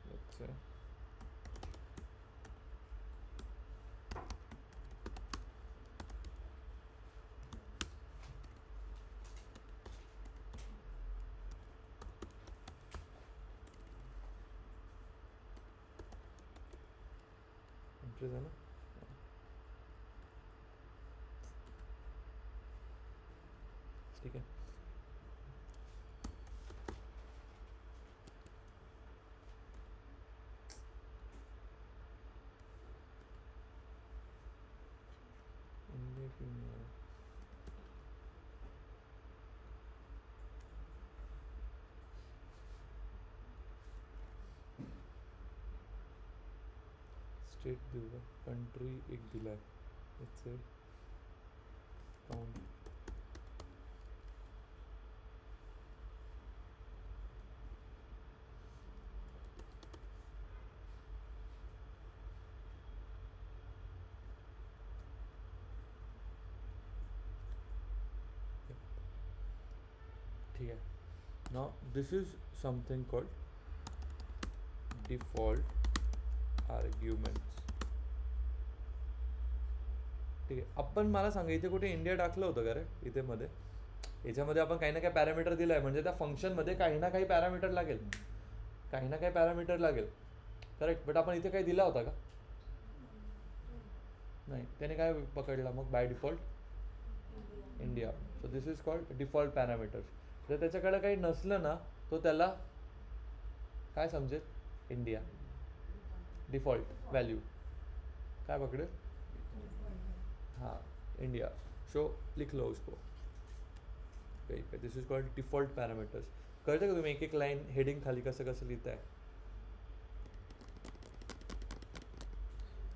let's say एंट्री झालं. ठीक आहे स्टेट दिलं कंट्री एक दिला आहे इट्स काउंट. ठीक आहे. Now this is something called default arguments. ठीक आहे आपण मला सांगा इथे कुठे इंडिया टाकलं होतं का रे इथे मध्ये. याच्यामध्ये आपण काही ना काही पॅरामीटर दिलं आहे म्हणजे त्या फंक्शनमध्ये काही ना काही पॅरामीटर लागेल काही ना काही पॅरामीटर लागेल करेक्ट. बट आपण इथे काही दिला होता का नाही. त्याने काय पकडला मग by default India. So this is called default parameters. जर त्याच्याकडे काही नसलं ना तो त्याला काय समजेल इंडिया डिफॉल्ट व्हॅल्यू काय पकडेल हाँ इंडिया. शो लिख लो उसको. दिस इज कॉल्ड डिफॉल्ट पॅरामीटर्स. कळतं का तुम्ही एक एक लाईन हेडिंग खाली कसं कसं लिहिताय.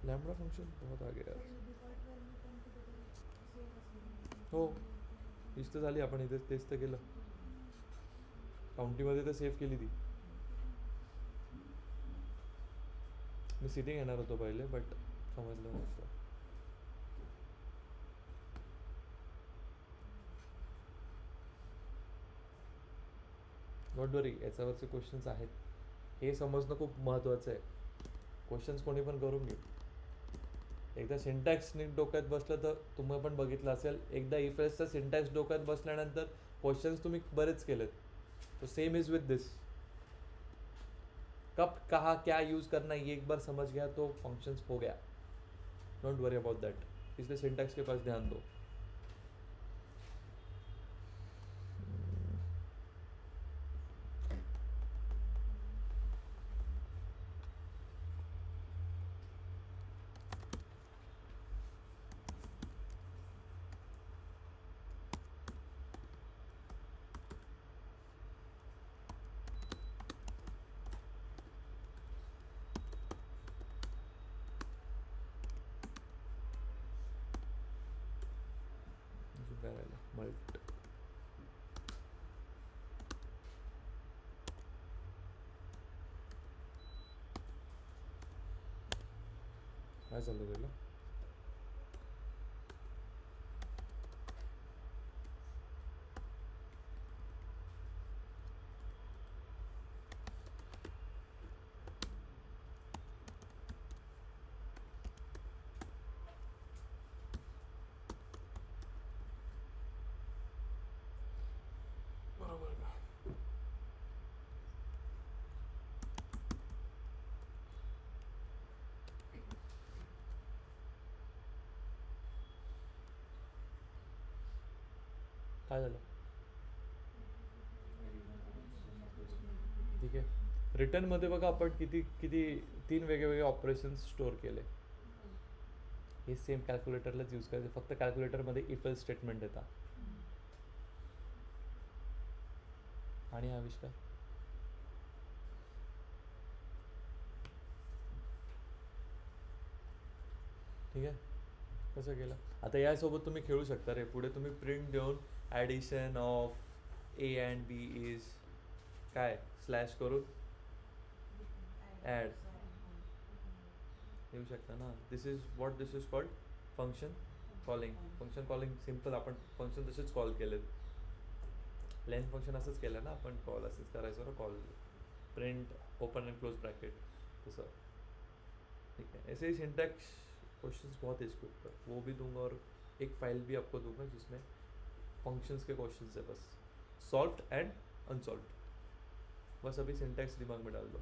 लॅम्बडा फंक्शन बहुत आगे यार. डिफॉल्ट व्हॅल्यू पण कुठेतरी सेम असेल. हो हीच तर झाली आपण इथे तेच तर केलं काउंटीमध्ये तर सेव्ह केली ती. मी सिटिंग येणार होतो पहिले बट समजलं नसतं. डोंट वरी याच्यावरचे क्वेश्चन्स आहेत. हे समजणं खूप महत्त्वाचं आहे. क्वेश्चन्स कोणी पण करून घे. एकदा सिंटॅक्स नीट डोक्यात बसलं तर तुम्ही पण बघितलं असेल एकदा इफ एल्सचा सिंटॅक्स डोक्यात बसल्यानंतर क्वेश्चन्स तुम्ही बरेच केलेत. तो सेम इज विथ दिस. कब कहाँ क्या यूज़ करना है ये एक बार समझ गया तो फंक्शंस हो गया. Don't worry about that. इसलिए सिंटैक्स के पास ध्यान दो. मल्ट काय चाललं त्याला. बरोबर का. काय झालं? ठीक आहे. रिटर्नमध्ये बघा आपण किती किती 3 वेगवेगळे ऑपरेशन्स स्टोअर केले. हे सेम कॅल्क्युलेटरलाच यूज करायचं, फक्त कॅल्क्युलेटरमध्ये इफ एल्स स्टेटमेंट येतात. आणि आविष्कार ठीक आहे. कसं केलं? आता यासोबत तुम्ही खेळू शकता रे. पुढे तुम्ही प्रिंट देऊन addition of A and B is काय स्लॅश करून ॲड येऊ शकता ना. This is called function calling. Function calling simple, आपण फंक्शन तसेच कॉल केलेत. लेन फंक्शन असंच केलं ना आपण, कॉल असंच करायचं ना, call print open end close bracket तसं. ठीक है. ऐसे ही सिंटैक्स क्वेश्चंस बहुत है इसके ऊपर, वो भी दूंगा और एक फाइल भी आपको दूंगा जिसमें फंक्शंस के क्वेश्चंस है, बस सॉल्व्ड एंड अनसॉल्व्ड. बस अभी सिंटैक्स दिमाग में डाल दो.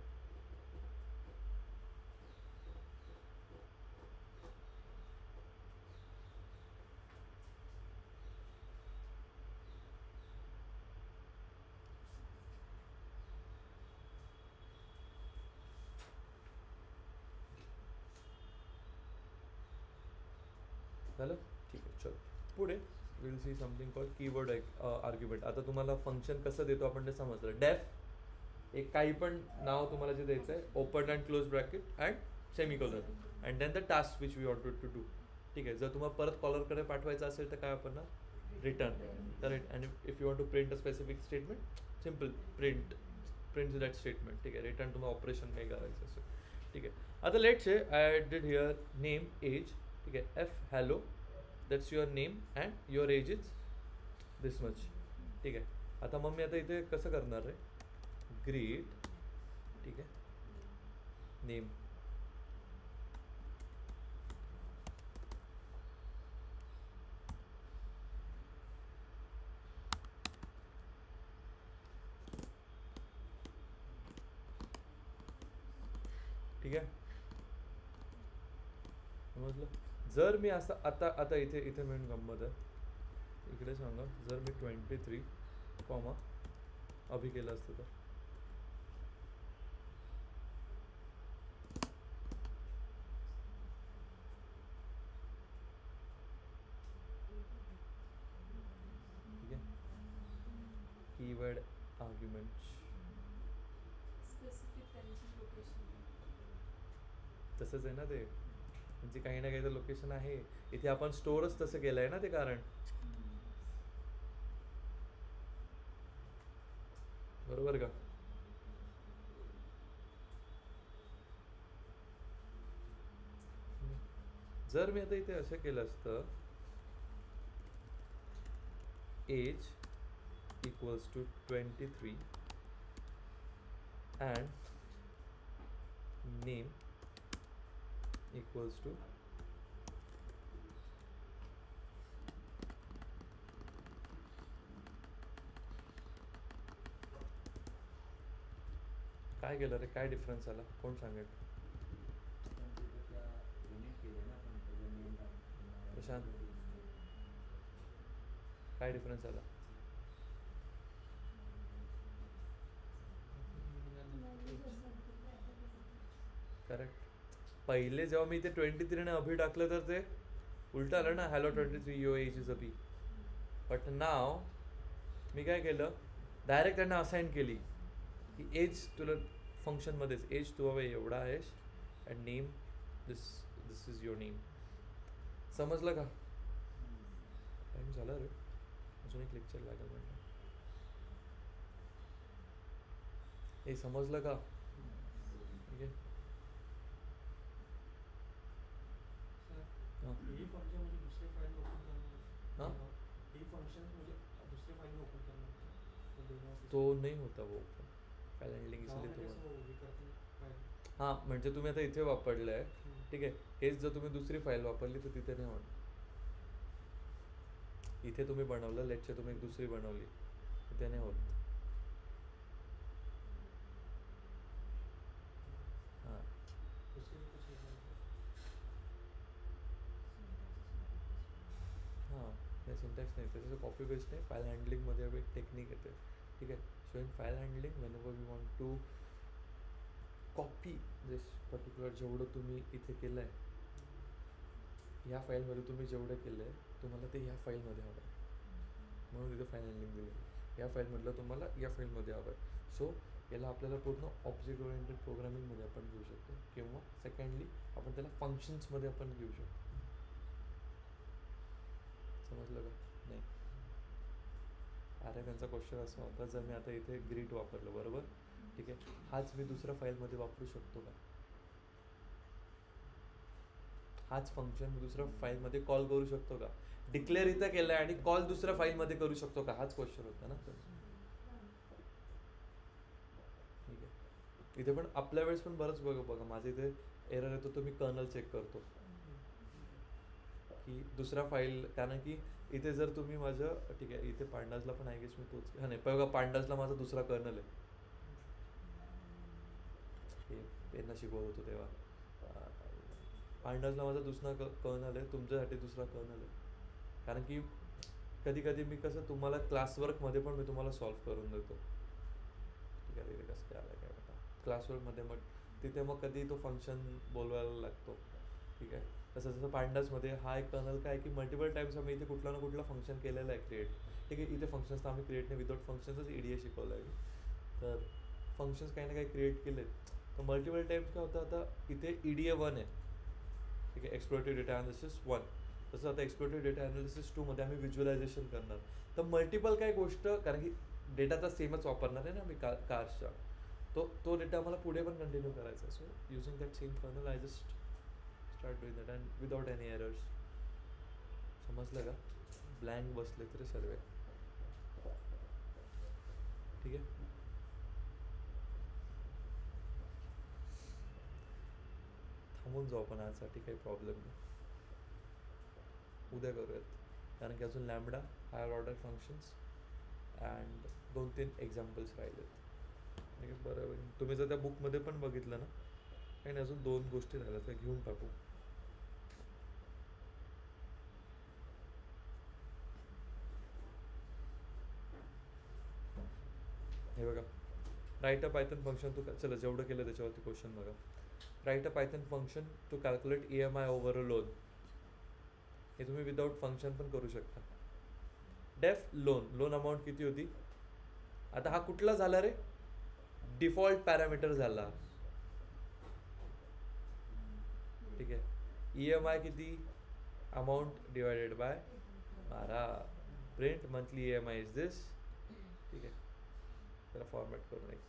झालं. ठीक आहे. चल पुढे will see something called keyword argument. आता तुम्हाला फंक्शन कसं देतो आपण ते समजलं. डेफ एक काही पण नाव तुम्हाला जे द्यायचं आहे, open and close bracket and semicolon and then the task which we wanted to do. ठीक आहे. जर तुम्हाला परत कॉलरकडे पाठवायचं असेल तर काय आपण ना return correct. And if you want to print a specific statement, simple print that statement. ठीक आहे. रिटर्न तुम्हाला ऑपरेशन काही करायचं असेल. ठीक आहे. आता let's say I did here name age. ठीक आहे. F hello, that's your name and your age is this much. ठीक आहे. आता मग मी आता इथे कसं करणार आहे, ग्रीट. ठीक आहे. नेम ठीक आहे. समजलं. जर मी असं आता आता इथे इथे मेन गंमत आहे, इकडे सांगा. जर मी 23 कॉमा अभि केलं असतं तर ठीक आहे. कीवर्ड आर्ग्युमेंट्स स्पेसिफिक त्यांची लोकेशन. तसंच आहे ना ते, म्हणजे काही ना काही तर लोकेशन आहे. इथे आपण स्टोअरच तसं केलं आहे ना ते, कारण बरोबर का. जर मी आता इथे असं केलं असतं, age equals to 23 and name equals to काय केलं रे, काय डिफरन्स आला कोण सांगेल. प्रशांत काय डिफरन्स आला. करेक्ट. पहिले जेव्हा मी इथे 23 ने अभि टाकलं तर ते उलट आलं ना, hello 23 your age is Abhi. But नाव मी काय केलं, डायरेक्ट त्यांना असाइन केली की एज तुला फंक्शनमध्येच एज तू हवे एवढा आहेस and name this is your name. समजलं का. टाइम झाला रे, अजून एक लेक्चर लागेल म्हणजे. हे समजलं का. ठीक आहे. हां ही फंक्शन म्हणजे दुसरे फाईल ओपन करणार. हां ही फंक्शन म्हणजे दुसरे फाईल ओपन करणार. तो नाही होता वो फाईल हँडलिंग इसलिए तुम्हाला. हां म्हणजे तुम्ही आता इथे वापरलं आहे. ठीक आहे. हेच जर तुम्ही दुसरी फाईल वापरली तर तिथे नाही होणार. इथे तुम्ही बनवलं, लेटचे तुम्ही एक दुसरी बनवली, तिथे नाही होत. हां हां सिंटॅक्स नाही, त्याचं कॉपी पेस्ट नाही, फाईल हँडलिंगमध्ये एक टेक्निक येते. ठीक आहे. So in file handling whenever we want to copy this particular, जेवढं तुम्ही इथे केलं आहे ह्या फाईलमध्ये तुम्ही जेवढं केलं आहे तुम्हाला ते ह्या फाईलमध्ये हवं आहे, म्हणून इथे फाईल हँडलिंग दिलं आहे. ह्या फाईलमधलं तुम्हाला या फाईलमध्ये हवं आहे. सो याला आपल्याला पूर्ण ऑब्जेक्ट ओरिएंटेड प्रोग्रामिंगमध्ये आपण घेऊ शकतो, किंवा सेकंडली आपण त्याला फंक्शन्समध्ये आपण घेऊ शकतो. समजलं का? नाही. अरे त्यांचा क्वेश्चन असा होता, जर मी आता इथे ग्रीट वापरलं बरोबर, ठीक आहे, हाच मी दुसऱ्या फाईलमध्ये वापरू शकतो का? हाच फंक्शन मी दुसऱ्या फाईलमध्ये कॉल करू शकतो का? डिक्लेअर इथं केलं आहे आणि कॉल दुसऱ्या फाईलमध्ये करू शकतो का? हाच क्वेश्चन होता ना. ठीक आहे. इथे पण आपल्या वेळेस पण बरंच बघा माझ्या इथे एरर येतो, तो मी कर्नल चेक करतो की दुसरा फाईल, कारण की इथे जर तुम्ही माझं, ठीक आहे, इथे पांडासला पण आय गेस मी तोच, हा नाही बघा, पांडासला माझा दुसरा कर्नल आहे, हे त्यांना शिकवत होतो तेव्हा. पांडासला माझा दुसरा कर्नल आहे, तुमच्यासाठी दुसरा कर्नल आहे. कारण की कधी कधी मी कसं तुम्हाला क्लासवर्कमध्ये पण मी तुम्हाला सॉल्व्ह करून देतो. ठीक आहे, तिथे कसं काय आलं काय बघा क्लासवर्कमध्ये, मग तिथे मग कधी तो फंक्शन बोलवायला लागतो. ठीक आहे. तसं जसं पांडासमध्ये हा एक कर्नल काय की मल्टिपल टाइम्स आम्ही इथे कुठला ना कुठला फंक्शन केलेला आहे क्रिएट. ठीक आहे. इथे फंक्शन्स तर आम्ही क्रिएट नाही, विदाउट फंक्शन्सच EDA शिकवलं आहे. तर फंक्शन्स काही ना काही क्रिएट केले तर मल्टिपल टाइम्स काय होतं, आता इथे EDA 1 आहे. ठीक आहे, एक्सप्लोरेटिव्ह डेटा ॲनालिसिस 1. तसं आता एक्सप्लोरेटिव्ह डेटा ॲनालिसिस 2 मध्ये आम्ही व्हिज्युअलायझेशन करणार. तर मल्टिपल काय गोष्ट, कारण की डेटा तर सेमच वापरणार आहे ना आम्ही कार्सचा, तो डेटा आम्हाला पुढे पण कंटिन्यू करायचा आहे. So using that same kernel I just start doing that and without any errors. समजलं का? ब्लँक बसले तरी सर्व. ठीक आहे. थांबून जाऊ आपण आजसाठी, काही प्रॉब्लेम नाही, उद्या करूयात, कारण की अजून lambda, higher order functions and 2-3 examples राहिलेत. ठीक आहे. बरं, तुम्ही जर त्या बुकमध्ये पण बघितलं ना, काही नाही, अजून 2 गोष्टी राहिल्या त्या घेऊन टाकू. हे बघा, write a Python function to, चला जेवढं केलं त्याच्यावरती क्वेश्चन बघा. Write a Python function to calculate EMI over a loan. हे तुम्ही विदाउट फंक्शन पण करू शकता. डेफ लोन अमाऊंट किती होती, आता हा कुठला झाला रे, डिफॉल्ट पॅरामीटर झाला. ठीक आहे. EMI किती, amount divided by 12. Print monthly EMI is this. ठीक आहे. त्याला फॉर्मॅट करून एक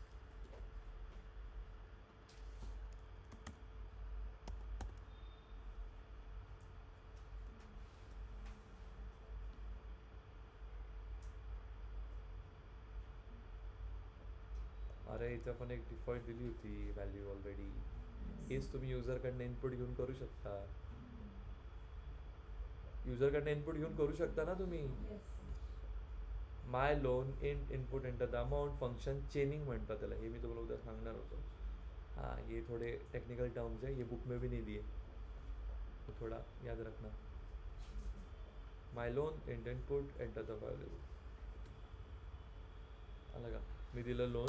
अरे इथं पण एक डिफॉल्ट दिली होती व्हॅल्यू ऑलरेडी. हेच तुम्ही युजरकडनं इनपुट घेऊन करू शकता. युजरकडनं इनपुट घेऊन करू शकता ना तुम्ही. My loan input enter the amount, function chaining म्हणतात त्याला, हे मी तुम्हाला उद्या सांगणार होतो. हाँ, ये थोड़े टेक्निकल टर्म्स है, ये बुक में भी नहीं दिए, तो थोड़ा याद रखना. My loan input enter the value. आलं का? मी दिलं लोन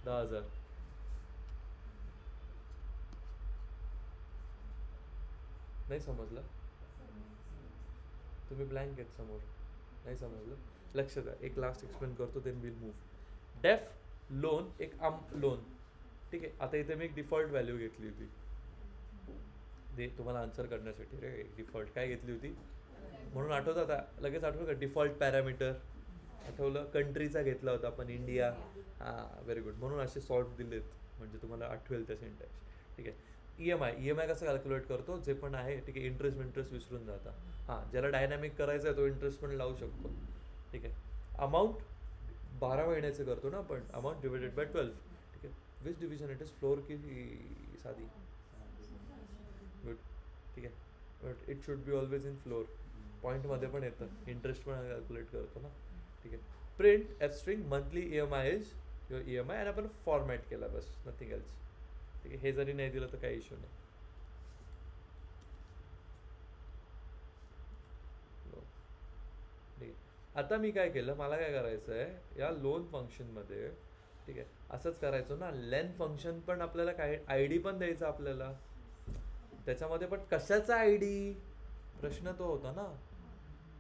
10,000. नाही समजलं? तुम्ही ब्लँक आहेत समोर, नाही समजलं? लक्ष द्या, एक लास्ट एक्सप्लेन करतो, देन विल मूव. डेफ लोन एक लोन. ठीक आहे. आता इथे मी एक डिफॉल्ट व्हॅल्यू घेतली होती, ते तुम्हाला आन्सर करण्यासाठी रे. एक डिफॉल्ट काय घेतली होती म्हणून आठवतं, आता लगेच आठवलं का? डिफॉल्ट पॅरामीटर आठवलं, कंट्रीचा घेतला होता आपण, इंडिया. हां, व्हेरी गुड. म्हणून असे सॉल्ट दिलेत म्हणजे तुम्हाला आठवेल त्या सिंटॅक्स. ठीक आहे. EMI कसं कॅल्क्युलेट करतो, जे पण आहे, ठीक आहे, इंटरेस्ट विसरून जाता. हां, ज्याला डायनॅमिक करायचं आहे तो इंटरेस्ट पण लावू शकतो. ठीक आहे. अमाऊंट 12 महिन्याचे करतो ना आपण, अमाऊंट डिवायडेड बाय 12. ठीक आहे. Which division it is, floor की साधी? गुड. ठीक आहे. But it should be always in floor. पॉईंटमध्ये पण येतं, इंटरेस्ट पण कॅल्क्युलेट करतो ना. ठीक आहे. Print F string monthly EMI is your EMI, आणि आपण फॉर्मॅट केला, बस, नथिंग एल्स. ठीक आहे. हे जरी नाही दिलं तर काही इश्यू नाही. आता मी काय केलं, मला काय करायचं आहे या लोन फंक्शनमध्ये, ठीक आहे, असंच करायचो ना. लेन फंक्शन पण आपल्याला काय आय डी पण द्यायचा आपल्याला त्याच्यामध्ये, पण कशाचा आय डी, प्रश्न तो होता ना.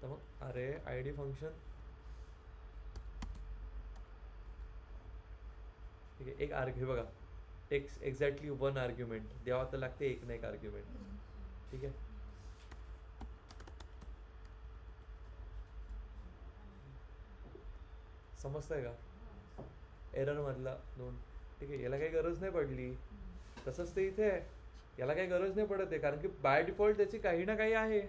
तर मग अरे आय डी फंक्शन, ठीक आहे, एक हे बघा, एक्झॅक्टली 1 आर्ग्युमेंट द्यावा तर लागते, एक ना एक आर्ग्युमेंट, ठीक आहे. समजतंय का, एरर मधला 2, ठीक आहे. याला काही गरज नाही पडली. तसंच ते इथे आहे, याला काही गरज नाही पडत आहे, कारण की बाय डिफॉल्ट त्याची काही ना काही आहे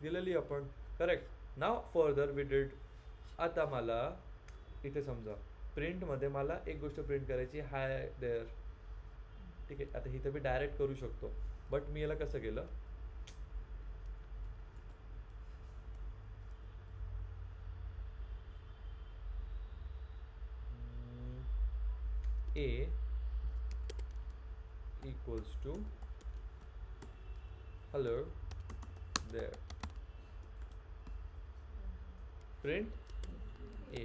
दिलेली आपण. Correct. Now further we did. आता मला इथे समजा प्रिंटमध्ये मला एक गोष्ट प्रिंट करायची, हाय देअर, ठीक आहे. आता इथे मी डायरेक्ट करू शकतो, बट मी याला कसं केलं, A equals to hello there, print A,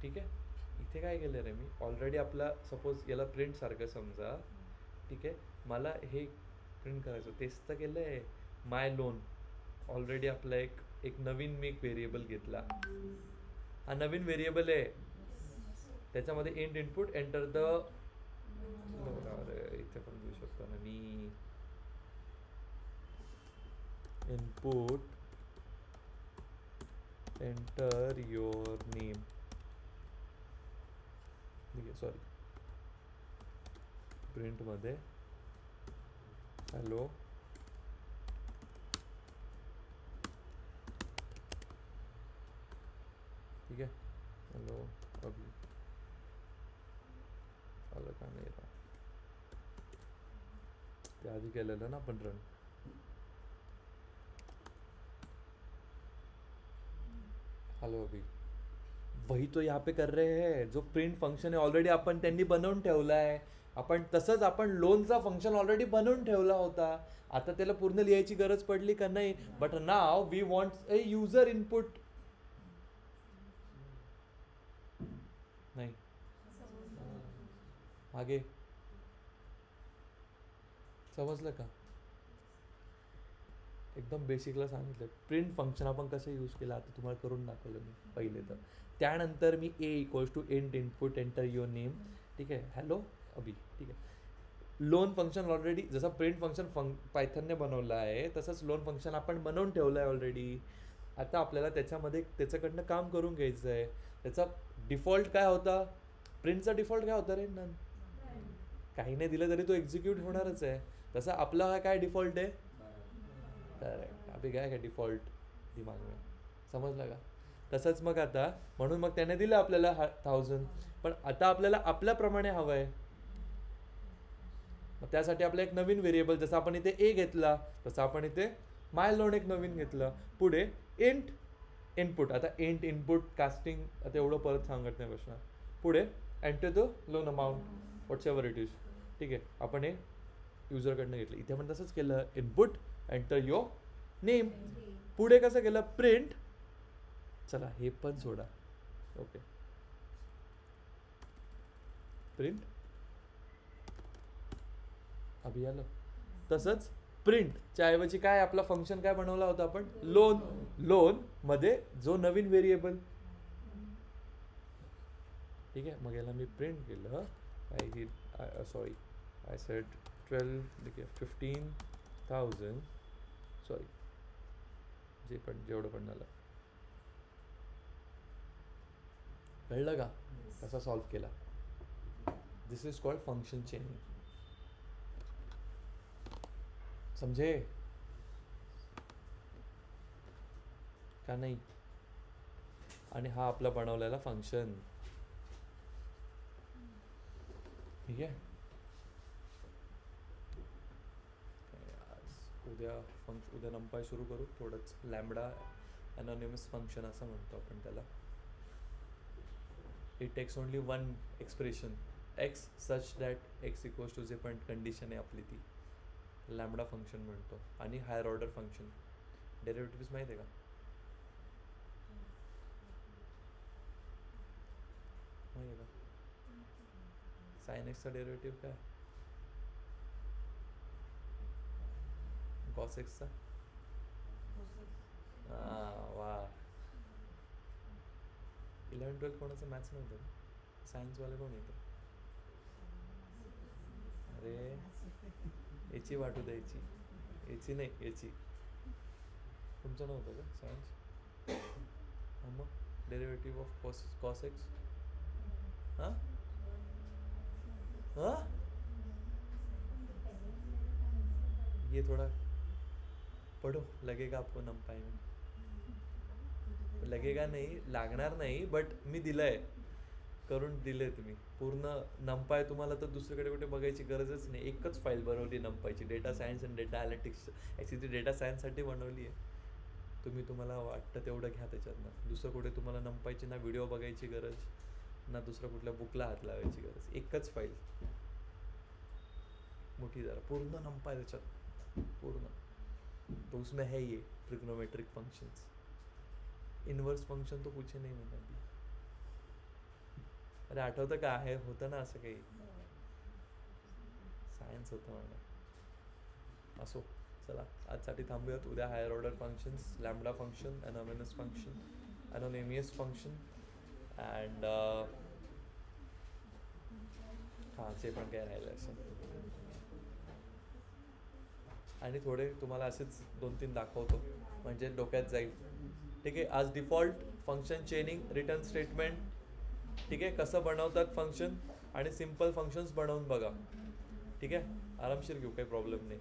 ठीक आहे. इथे काय केलं रे मी, ऑलरेडी आपला सपोज याला प्रिंट सारखं समजा, ठीक आहे. मला हे प्रिंट करायचं, तेच तर केलं आहे. माय लोन ऑलरेडी आपला एक नवीन मी एक व्हेरिएबल घेतला, हा नवीन व्हेरिएबल आहे, त्याच्यामध्ये इंट इनपुट एंटर द, इथे पण घेऊ शकतो ना मी, इनपुट एंटर युअर नेम, ठीक आहे. सॉरी, प्रिंटमध्ये हॅलो ठीक आहे, हॅलो अभी आलं का नाही राव, ते आधी केलेलं ना आपण रन. हेलो अभी वही तो यहाँ पे कर रहे हैं, जो प्रिंट फंक्शन आहे ऑलरेडी आपण त्यांनी बनवून ठेवला आहे. आपण तसंच आपण लोनचा फंक्शन ऑलरेडी बनवून ठेवला होता, आता त्याला पूर्ण लिहायची गरज पडली का नाही. But now we want a user input, नाही आगे समजलं का, एकदम बेसिकला सांगितलं. प्रिंट फंक्शन आपण कसं यूज केलं आता तुम्हाला करून दाखवलं मी पहिले. तर त्यानंतर मी A equals to int input enter your name, ठीक आहे, हॅलो अभी, ठीक आहे. लोन फंक्शन ऑलरेडी जसं प्रिंट फंक्शन पायथनने बनवलं आहे, तसंच लोन फंक्शन आपण बनवून ठेवलं आहे ऑलरेडी. आता आपल्याला त्याच्यामध्ये त्याच्याकडनं काम करून घ्यायचं आहे. त्याचा डिफॉल्ट काय होता, प्रिंटचा डिफॉल्ट काय होता रे, नन, काही नाही दिलं तरी तो एक्झिक्यूट होणारच आहे. तसं आपला हा काय डिफॉल्ट आहे, करेक्ट, अभी काय काय डिफॉल्ट दिमाग में, समजलं का. तसंच मग आता म्हणून मग त्याने दिलं आपल्याला 1000, पण आता आपल्याला आपल्याप्रमाणे हवं आहे. मग त्यासाठी आपलं एक नवीन व्हेरिएबल, जसं आपण इथे ए घेतला तसं आपण इथे माय लोन एक नवीन घेतलं. पुढे इंट इनपुट, आता इंट इनपुट कास्टिंग आता एवढं परत सांगत नाही बसणार. पुढे enter the loan amount what's ever it is, ठीक आहे. आपण हे युजरकडनं घेतलं, इथे पण तसंच केलं, इनपुट एंटर युअर नेम. पुढे कसं केलं, प्रिंट, चला हे पण सोडा, ओके, प्रिंट अभी आलं. तसंच प्रिंटच्या ऐवजी काय आपला फंक्शन काय बनवला होता आपण, लोन. लोन मध्ये जो नवीन व्हेरिएबल, ठीक आहे. मग याला मी प्रिंट केलं, सॉरी आय सेड 12, ठीक आहे, 15,000, सॉरी जेवढं पण झालं, कळलं का कसा सॉल्व्ह केला. दिस इज कॉल्ड फंक्शन चेनिंग, समझे का नाही. आणि हा आपला बनवलेला फंक्शन, ठीक आहे. उद्या नंपाय सुरू करू, थोडंच लॅम्बडा अनोनिमस फंक्शन असं म्हणतो आपण त्याला. It takes only one expression X such that X equals to जे पण कंडिशन आहे आपली ती लॅम्बडा फंक्शन म्हणतो. आणि हायर ऑर्डर फंक्शन डेरिव्हेटिव्ह माहिती आहे का? माहिती आहे का? साइन एक्सचा डेरिव्हेटिव्ह काय? कॉस एक्सचा? वा 11-12 कोणाचं मॅथ्स नव्हतं, सायन्सवाले कोण येतं? अरे याची वाटू द्यायची, याची नाही याची. तुमचं नव्हतं का सायन्स? मग डेरिव्हेटिव्ह ऑफ कॉस एक्स. हां हां ये थोड़ा पढ़ो, लगेगा आपको नंपाई में. लगेगा नाही, लागणार नाही, बट मी दिलंय, करून दिले तुम्ही पूर्ण. नंपाय तुम्हाला तर दुसरीकडे कुठे बघायची गरजच नाही. एकच फाईल बनवली नंपायची, डेटा सायन्स आणि डेटा ॲनालिटिक्स. ॲक्च्युली ती डेटा सायन्ससाठी बनवली आहे. तुम्हाला वाटतं तेवढं घ्या त्याच्यातनं. दुसरं कुठे तुम्हाला नंपायची ना व्हिडिओ बघायची गरज, ना दुसरं कुठल्या बुकला हात लावायची गरज. एकच फाईल मोठी जरा, पूर्ण नंपाय त्याच्यात पूर्ण. तो उसमें है ये ट्रिग्नोमेट्रिक फंक्शंस. इनवर्स फंक्शन तो कुछ नहीं मैंने अभी. अरे आठवतं का आहे, होतं ना असं काही सायन्स होतं म्हणा. असो, चला आजसाठी थांबूयात. उद्या higher order functions, lambda function, anonymous function, anonymous function and हां जे पण काय राहिलं असं. आणि थोडे तुम्हाला असेच 2-3 दाखवतो म्हणजे डोक्यात जाईल. ठीक आहे. आज डिफॉल्ट फंक्शन चेनिंग, रिटर्न स्टेटमेंट, ठीक आहे, कसं बनवतात फंक्शन आणि सिम्पल फंक्शन्स बनवून बघा. ठीक आहे, आरामशीर घेऊ, काही प्रॉब्लेम नाही.